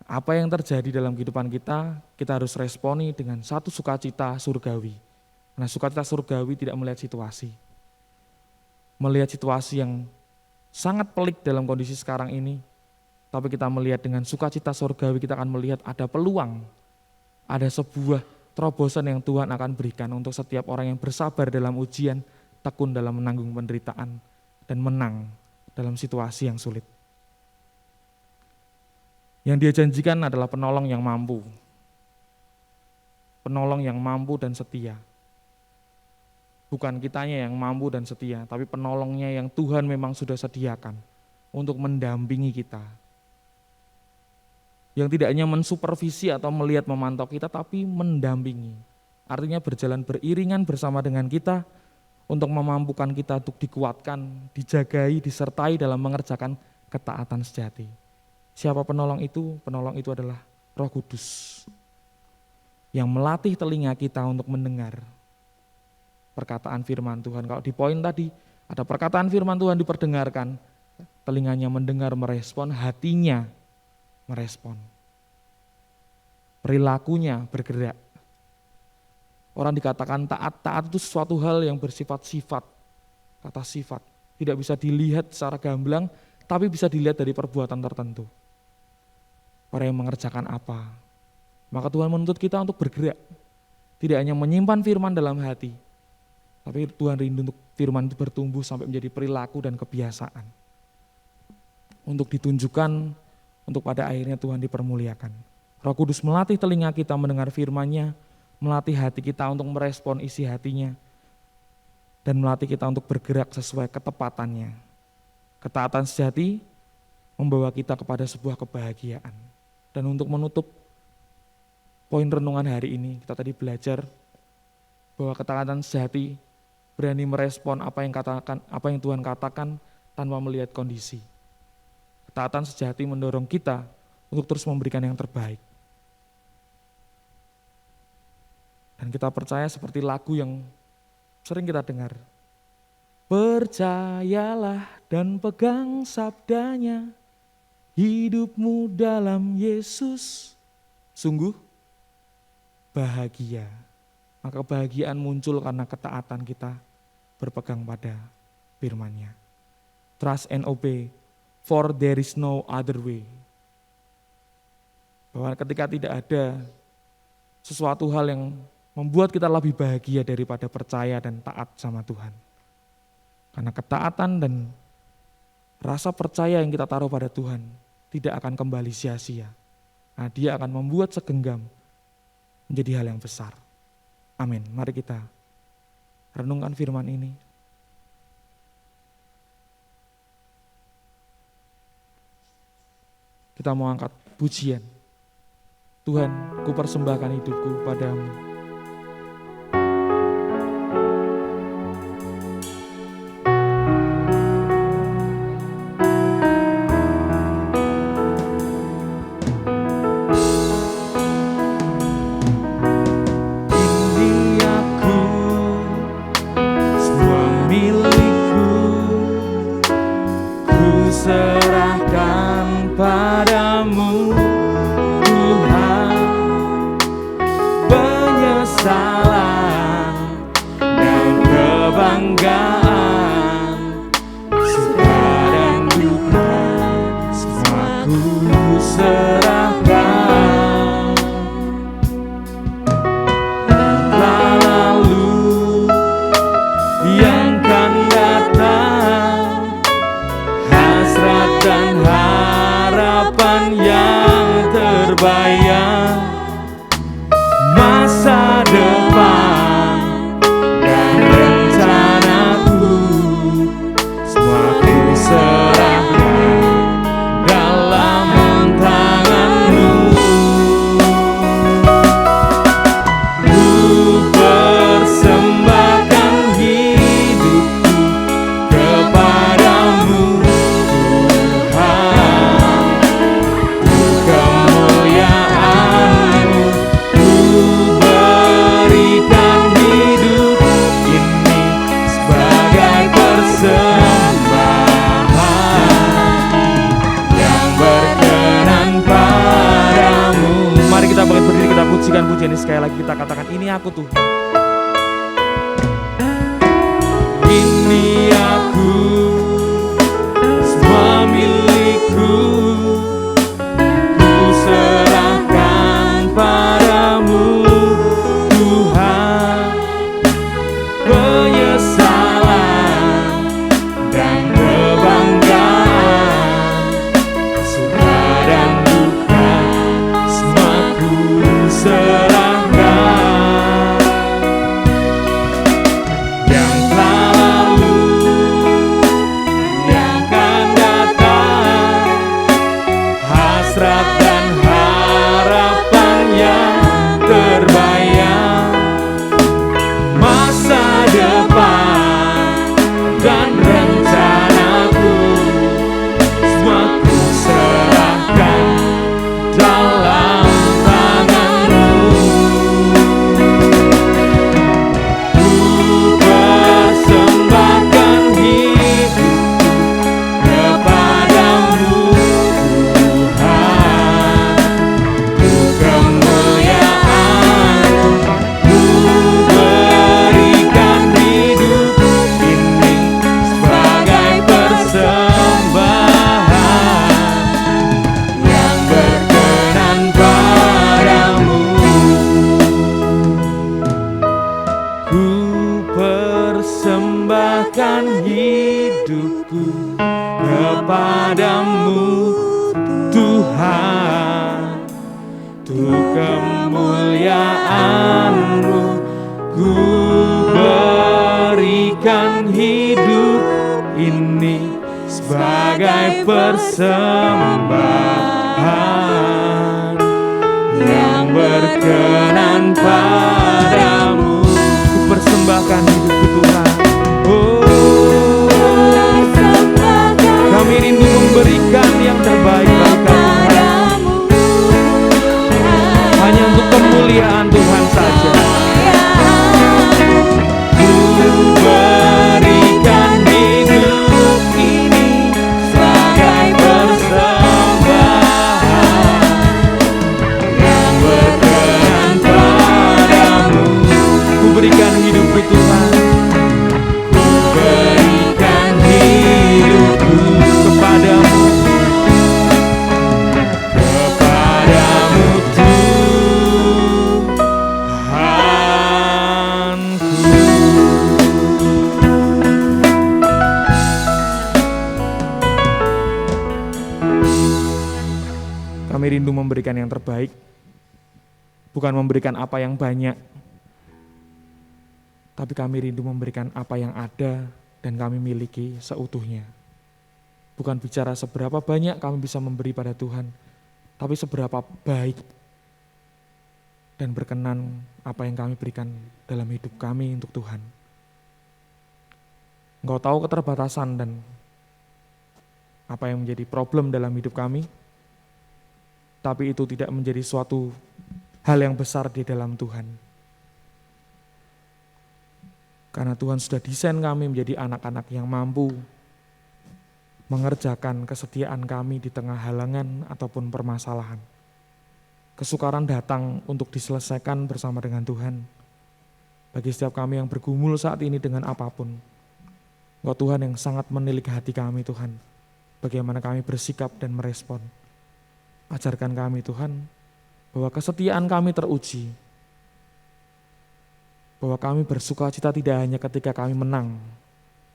Apa yang terjadi dalam kehidupan kita harus responi dengan satu sukacita surgawi. Karena sukacita surgawi tidak melihat situasi. Melihat situasi yang sangat pelik dalam kondisi sekarang ini, tapi kita melihat dengan sukacita surgawi, kita akan melihat ada peluang, ada sebuah terobosan yang Tuhan akan berikan untuk setiap orang yang bersabar dalam ujian, tekun dalam menanggung penderitaan, dan menang dalam situasi yang sulit. Yang dia janjikan adalah penolong yang mampu. Penolong yang mampu dan setia. Bukan kitanya yang mampu dan setia, tapi penolongnya yang Tuhan memang sudah sediakan untuk mendampingi kita. Yang tidak hanya mensupervisi atau melihat memantau kita, tapi mendampingi. Artinya berjalan beriringan bersama dengan kita untuk memampukan kita untuk dikuatkan, dijagai, disertai dalam mengerjakan ketaatan sejati. Siapa penolong itu? Penolong itu adalah Roh Kudus yang melatih telinga kita untuk mendengar perkataan firman Tuhan. Kalau di poin tadi ada perkataan firman Tuhan diperdengarkan, telinganya mendengar, merespon, hatinya merespon. Perilakunya bergerak. Orang dikatakan taat itu sesuatu hal yang bersifat-sifat. Kata sifat tidak bisa dilihat secara gamblang, tapi bisa dilihat dari perbuatan tertentu. Orang yang mengerjakan apa. Maka Tuhan menuntut kita untuk bergerak. Tidak hanya menyimpan firman dalam hati, tapi Tuhan rindu untuk firman itu bertumbuh sampai menjadi perilaku dan kebiasaan. Untuk ditunjukkan, untuk pada akhirnya Tuhan dipermuliakan. Roh Kudus melatih telinga kita mendengar firman-Nya, melatih hati kita untuk merespon isi hatinya, dan melatih kita untuk bergerak sesuai ketepatannya. Ketaatan sejati membawa kita kepada sebuah kebahagiaan. Dan untuk menutup poin renungan hari ini, kita tadi belajar bahwa ketaatan sejati berani merespon apa yang Tuhan katakan tanpa melihat kondisi. Ketaatan sejati mendorong kita untuk terus memberikan yang terbaik. Dan kita percaya seperti lagu yang sering kita dengar. Percayalah dan pegang sabdanya, hidupmu dalam Yesus sungguh bahagia. Maka kebahagiaan muncul karena ketaatan kita berpegang pada firman-Nya. Trust and obey. For there is no other way. Bahwa ketika tidak ada sesuatu hal yang membuat kita lebih bahagia daripada percaya dan taat sama Tuhan. Karena ketaatan dan rasa percaya yang kita taruh pada Tuhan tidak akan kembali sia-sia. Nah, dia akan membuat segenggam menjadi hal yang besar. Amin. Mari kita renungkan firman ini. Kita mau angkat pujian. Tuhan, ku persembahkan hidupku padamu. Ini aku, semua milikku, ku serahkan padamu, Tuhan. kebanggaan, suka dan duka, semua ku serahkan. Telah lalu yang kan datang, hasrat dan harapan yang terbayang, masa depan dan rencanaku, semua ku serahkan dalam tangan-Mu. Ku persembahkan hidupku kepadamu, Tuhan. Untuk kemuliaan-Mu, ku berikan hidup ini sebagai persembahan yang berkenan padamu. Mari kita bangkit berdiri, kita pujikan pujian ini sekali lagi. Kita katakan, ini aku Tuhan. Ini aku, semua milikku, ku serahkan padamu, Tuhan. Penyesalan dan kebanggaan, suka dan duka, semua ku serahkan. Yang telah lalu, yang akan datang, hasrat dan harapan yang terbayang, masa depan dan rencanaku, semua ku serahkan dalam tangan-Mu. Ku persembahkan hidupku kepadamu, Tuhan. Untuk kemuliaan-Mu, ku berikan hidup ini sebagai persembahan yang berkenan padamu. Ku persembahkan hidupku kepadamu, Tuhan. Untuk kemuliaan-Mu, ku berikan hidup ini sebagai persembahan yang berkenan padamu. Ku persembahkan hidupku, Tuhan. Oh, kami rindu memberikan yang terbaik bagi Tuhan, hanya untuk kemuliaan Tuhan saja. Ku berikan hidup ini sebagai persembahan yang berkenan padamu. Ku berikan hidupku, Tuhan. Ku berikan hidupku kepadamu, kepadamu Tuhanku. Kami rindu memberikan yang terbaik, bukan memberikan apa yang banyak, tapi kami rindu memberikan apa yang ada dan kami miliki seutuhnya. Bukan bicara seberapa banyak kami bisa memberi pada Tuhan, tapi seberapa baik dan berkenan apa yang kami berikan dalam hidup kami untuk Tuhan. Engkau tahu keterbatasan dan apa yang menjadi problem dalam hidup kami, tapi itu tidak menjadi suatu hal yang besar di dalam Tuhan. Karena Tuhan sudah desain kami menjadi anak-anak yang mampu mengerjakan kesetiaan kami di tengah halangan ataupun permasalahan. Kesukaran datang untuk diselesaikan bersama dengan Tuhan. Bagi setiap kami yang bergumul saat ini dengan apapun, Engkau Tuhan yang sangat menilik hati kami Tuhan, bagaimana kami bersikap dan merespon. Ajarkan kami Tuhan, bahwa kesetiaan kami teruji, bahwa kami bersuka cita tidak hanya ketika kami menang,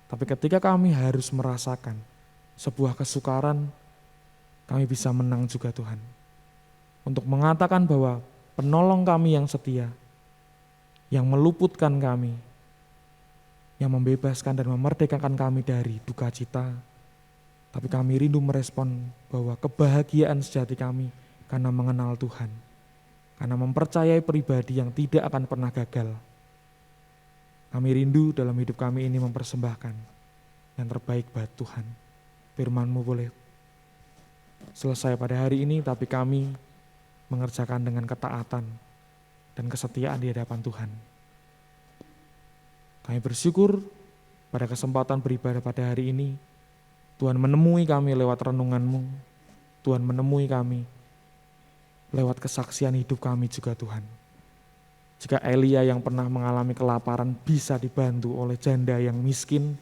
tapi ketika kami harus merasakan sebuah kesukaran, kami bisa menang juga Tuhan. Untuk mengatakan bahwa penolong kami yang setia, yang meluputkan kami, yang membebaskan dan memerdekakan kami dari duka cita. Tapi kami rindu merespon bahwa kebahagiaan sejati kami karena mengenal Tuhan, karena mempercayai pribadi yang tidak akan pernah gagal. Kami rindu dalam hidup kami ini mempersembahkan yang terbaik buat Tuhan. Firman-Mu boleh selesai pada hari ini, tapi kami mengerjakan dengan ketaatan dan kesetiaan di hadapan Tuhan. Kami bersyukur pada kesempatan beribadah pada hari ini, Tuhan menemui kami lewat renungan-Mu, Tuhan menemui kami lewat kesaksian hidup kami juga Tuhan. Jika Elia yang pernah mengalami kelaparan bisa dibantu oleh janda yang miskin,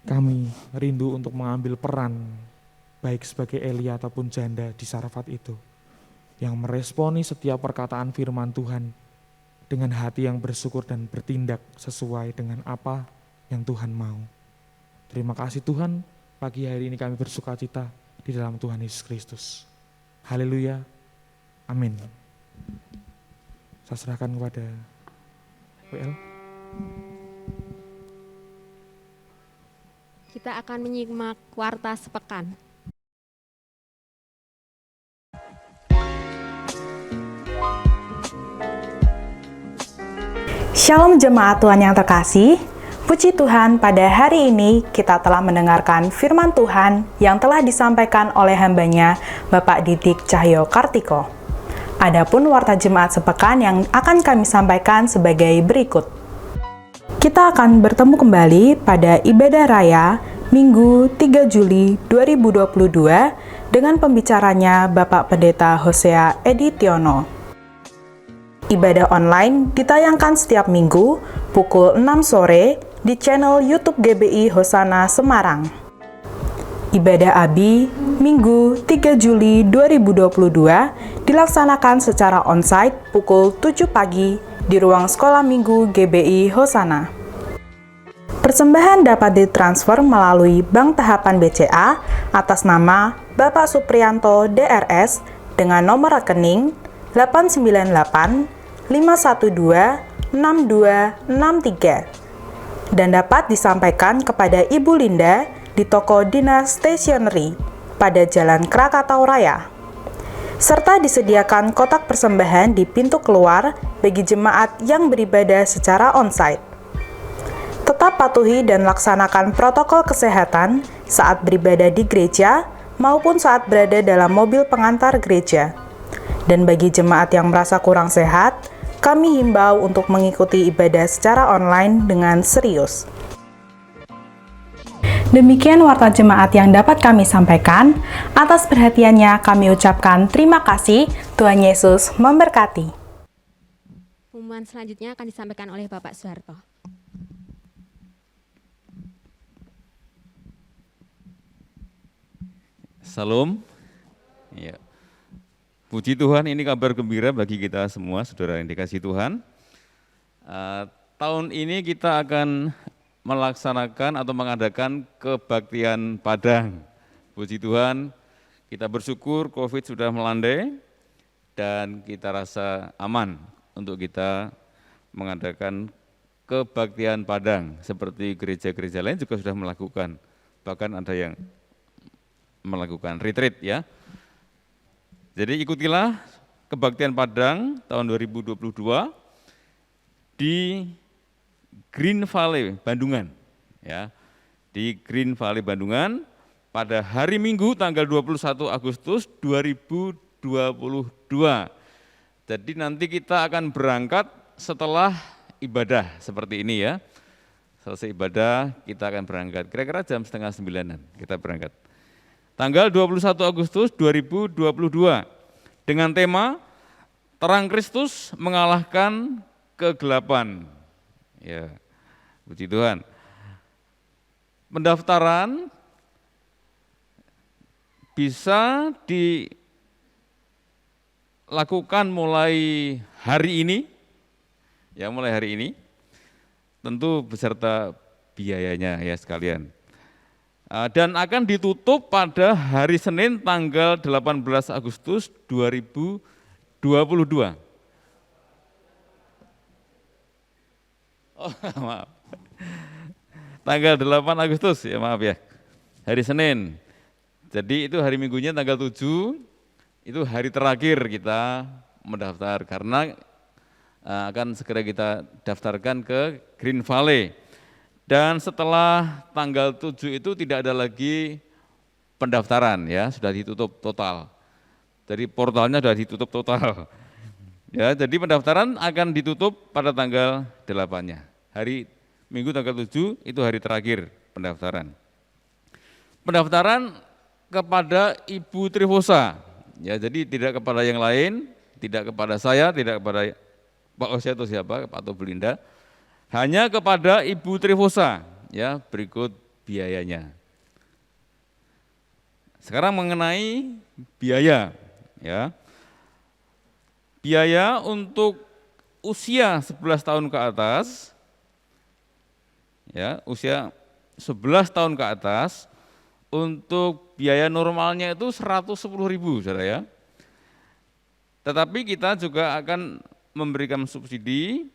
kami rindu untuk mengambil peran baik sebagai Elia ataupun janda di Sarfat itu, yang meresponi setiap perkataan firman Tuhan dengan hati yang bersyukur dan bertindak sesuai dengan apa yang Tuhan mau. Terima kasih Tuhan, pagi hari ini kami bersuka cita di dalam Tuhan Yesus Kristus. Haleluya, amin. Saya serahkan kepada WL. Kita akan menyimak warta sepekan. Shalom jemaat Tuhan yang terkasih, puji Tuhan pada hari ini kita telah mendengarkan firman Tuhan yang telah disampaikan oleh hambanya Bapak Didik Cahyo Kartiko. Adapun warta jemaat sepekan yang akan kami sampaikan sebagai berikut. Kita akan bertemu kembali pada ibadah raya Minggu 3 Juli 2022 dengan pembicaranya Bapak Pendeta Hosea Editiono. Ibadah online ditayangkan setiap minggu pukul 6 sore di channel YouTube GBI Hosana Semarang. Ibadah Abi Minggu 3 Juli 2022 dilaksanakan secara onsite pukul 7 pagi di ruang sekolah minggu GBI Hosana. Persembahan dapat ditransfer melalui Bank Tahapan BCA atas nama Bapak Supriyanto DRS dengan nomor rekening 898 512 6263 dan dapat disampaikan kepada Ibu Linda di toko Dinas Stationery pada Jalan Krakatau Raya. Serta disediakan kotak persembahan di pintu keluar bagi jemaat yang beribadah secara onsite. Tetap patuhi dan laksanakan protokol kesehatan saat beribadah di gereja maupun saat berada dalam mobil pengantar gereja. Dan bagi jemaat yang merasa kurang sehat, kami himbau untuk mengikuti ibadah secara online dengan serius. Demikian warta jemaat yang dapat kami sampaikan. Atas perhatiannya kami ucapkan terima kasih. Tuhan Yesus memberkati. Pengumuman selanjutnya akan disampaikan oleh Bapak Soeharto. Salam. Ya. Puji Tuhan, ini kabar gembira bagi kita semua, saudara yang dikasihi Tuhan. Tahun ini kita akan melaksanakan atau mengadakan kebaktian Padang. Puji Tuhan, kita bersyukur COVID sudah melandai dan kita rasa aman untuk kita mengadakan kebaktian Padang. Seperti gereja-gereja lain juga sudah melakukan, bahkan ada yang melakukan retreat ya. Jadi ikutilah kebaktian Padang tahun 2022 di Green Valley Bandungan ya. Di Green Valley Bandungan pada hari Minggu tanggal 21 Agustus 2022. Jadi nanti kita akan berangkat setelah ibadah seperti ini ya. Selesai ibadah kita akan berangkat, kira-kira jam 8:30 kita berangkat. Tanggal 21 Agustus 2022 dengan tema Terang Kristus mengalahkan kegelapan. Ya, puji Tuhan. Pendaftaran bisa dilakukan mulai hari ini, ya mulai hari ini, tentu beserta biayanya ya sekalian. Dan akan ditutup pada hari Senin tanggal 18 Agustus 2022. Oh, maaf. Tanggal 8 Agustus ya maaf ya, hari Senin. Jadi itu hari Minggunya tanggal 7, itu hari terakhir kita mendaftar karena akan segera kita daftarkan ke Green Valley. Dan setelah tanggal 7 itu tidak ada lagi pendaftaran ya, sudah ditutup total. Jadi portalnya sudah ditutup total. Ya, jadi pendaftaran akan ditutup pada tanggal 8-nya. Hari Minggu tanggal 7 itu hari terakhir pendaftaran. Pendaftaran kepada Ibu Trifosa. Ya, jadi tidak kepada yang lain, tidak kepada saya, tidak kepada Pak Osya atau siapa, atau Belinda. Hanya kepada Ibu Trifosa. Ya, berikut biayanya. Sekarang mengenai biaya, ya. Biaya untuk usia 11 tahun ke atas, ya, usia 11 tahun ke atas, untuk biaya normalnya itu 110.000, saudara ya. Tetapi kita juga akan memberikan subsidi,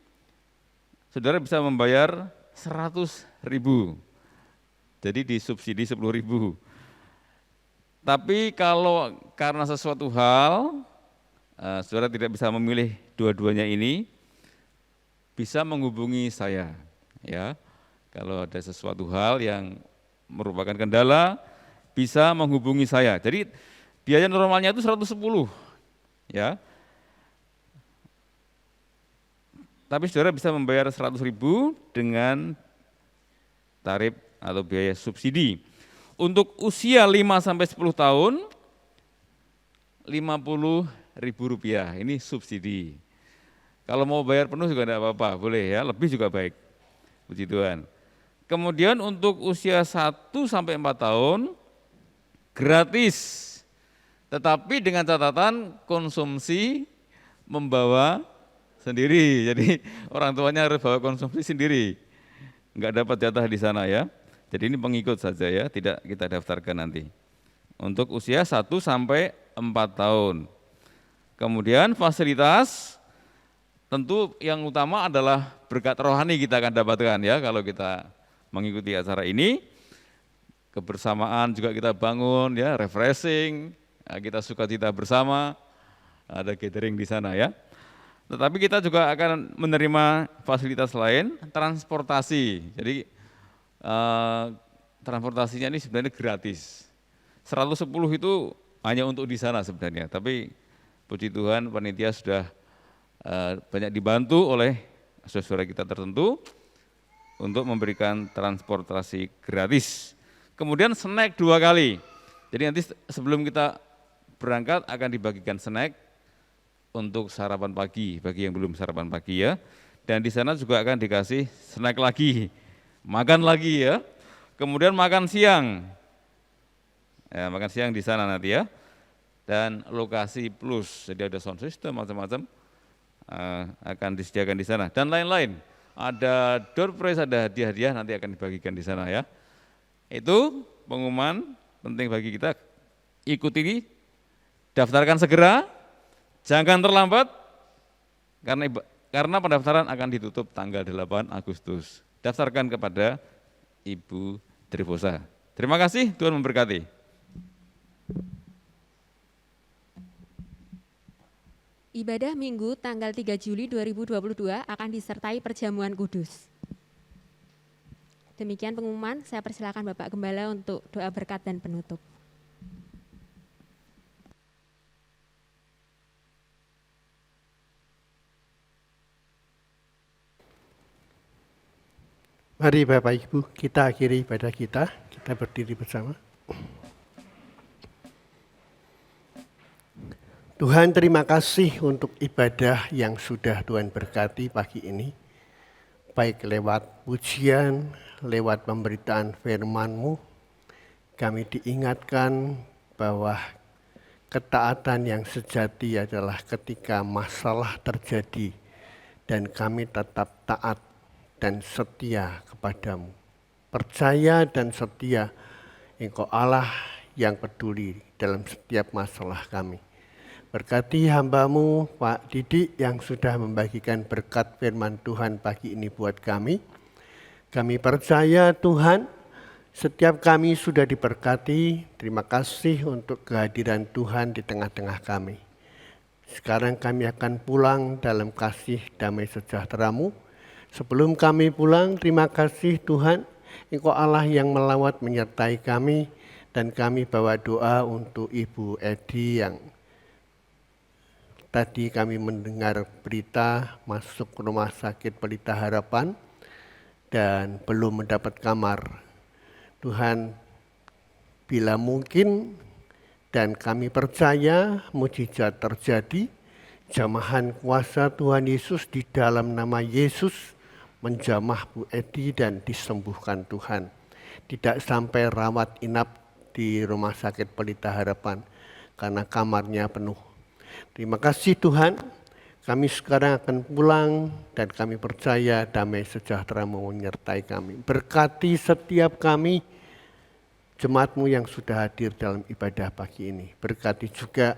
saudara bisa membayar 100.000, jadi disubsidi 10.000. Tapi kalau karena sesuatu hal, saudara tidak bisa memilih dua-duanya ini, bisa menghubungi saya. Ya, kalau ada sesuatu hal yang merupakan kendala, bisa menghubungi saya. Jadi biaya normalnya itu 110, ya. Tapi saudara bisa membayar 100.000 dengan tarif atau biaya subsidi. Untuk usia 5-10 tahun, Rp50.000, ini subsidi. Kalau mau bayar penuh juga tidak apa-apa, boleh ya, lebih juga baik. Puji Tuhan. Kemudian untuk usia 1-4 tahun, gratis. Tetapi dengan catatan konsumsi membawa sendiri. Jadi orang tuanya harus bawa konsumsi sendiri. Enggak dapat jatah di sana ya. Jadi ini pengikut saja ya, tidak kita daftarkan nanti. Untuk usia 1-4 tahun. Kemudian fasilitas, tentu yang utama adalah berkat rohani kita akan dapatkan ya kalau kita mengikuti acara ini. Kebersamaan juga kita bangun ya, refreshing, kita sukacita bersama, ada gathering di sana ya. Tetapi kita juga akan menerima fasilitas lain, transportasi. Jadi transportasinya ini sebenarnya gratis. 110 itu hanya untuk di sana sebenarnya, tapi puji Tuhan panitia sudah banyak dibantu oleh saudara kita tertentu untuk memberikan transportasi gratis. Kemudian snack 2 kali. Jadi nanti sebelum kita berangkat akan dibagikan snack untuk sarapan pagi, bagi yang belum sarapan pagi ya. Dan di sana juga akan dikasih snack lagi, makan lagi ya. Kemudian makan siang, ya, makan siang di sana nanti ya. Dan lokasi plus, jadi ada sound system macam-macam akan disediakan di sana dan lain-lain. Ada door prize, ada hadiah-hadiah nanti akan dibagikan di sana ya. Itu pengumuman penting bagi kita. Ikuti, daftarkan segera, jangan terlambat karena pendaftaran akan ditutup tanggal 8 Agustus. Daftarkan kepada Ibu Trifosa. Terima kasih, Tuhan memberkati. Ibadah Minggu tanggal 3 Juli 2022 akan disertai perjamuan kudus. Demikian pengumuman, saya persilakan Bapak Gembala untuk doa berkat dan penutup. Mari Bapak Ibu, kita akhiri ibadah kita berdiri bersama. Tuhan, terima kasih untuk ibadah yang sudah Tuhan berkati pagi ini, baik lewat pujian, lewat pemberitaan firman-Mu, kami diingatkan bahwa ketaatan yang sejati adalah ketika masalah terjadi dan kami tetap taat dan setia kepadamu. Percaya dan setia Engkau Allah yang peduli dalam setiap masalah kami. Berkati hamba-Mu Pak Didik yang sudah membagikan berkat firman Tuhan pagi ini buat kami. Kami percaya Tuhan, setiap kami sudah diberkati. Terima kasih untuk kehadiran Tuhan di tengah-tengah kami. Sekarang kami akan pulang dalam kasih damai sejahtera-Mu. Sebelum kami pulang, terima kasih Tuhan, Engkau Allah yang melawat menyertai kami. Dan kami bawa doa untuk Ibu Edi yang tadi kami mendengar berita masuk rumah sakit Pelita Harapan dan belum mendapat kamar. Tuhan, bila mungkin dan kami percaya mujizat terjadi, jamahan kuasa Tuhan Yesus di dalam nama Yesus menjamah Bu Edi dan disembuhkan Tuhan. Tidak sampai rawat inap di rumah sakit Pelita Harapan karena kamarnya penuh. Terima kasih Tuhan, kami sekarang akan pulang dan kami percaya damai sejahtera menyertai kami. Berkati setiap kami, jemaat-Mu yang sudah hadir dalam ibadah pagi ini. Berkati juga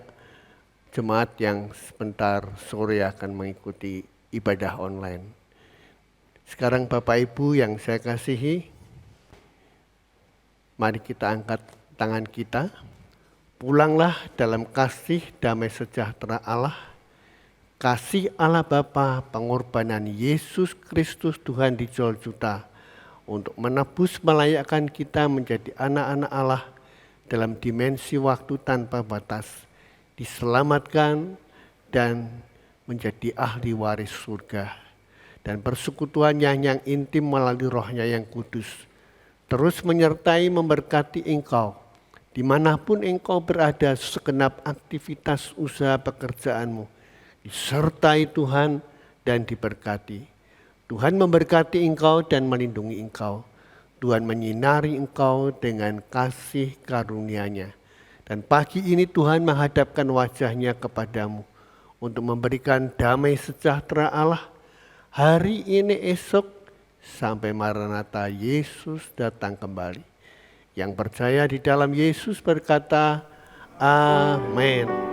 jemaat yang sebentar sore akan mengikuti ibadah online. Sekarang Bapak Ibu yang saya kasihi, mari kita angkat tangan kita. Pulanglah dalam kasih damai sejahtera Allah, kasih Allah Bapa, pengorbanan Yesus Kristus Tuhan di Golgota untuk menebus melayakkan kita menjadi anak-anak Allah dalam dimensi waktu tanpa batas, diselamatkan dan menjadi ahli waris surga. Dan persekutuannya yang intim melalui rohnya yang kudus terus menyertai memberkati engkau dimanapun engkau berada, segenap aktivitas usaha pekerjaanmu disertai Tuhan dan diberkati. Tuhan memberkati engkau dan melindungi engkau. Tuhan menyinari engkau dengan kasih karunia-Nya. Dan pagi ini Tuhan menghadapkan wajah-Nya kepadamu untuk memberikan damai sejahtera Allah hari ini, esok, sampai Maranatha Yesus datang kembali. Yang percaya di dalam Yesus berkata, Amin.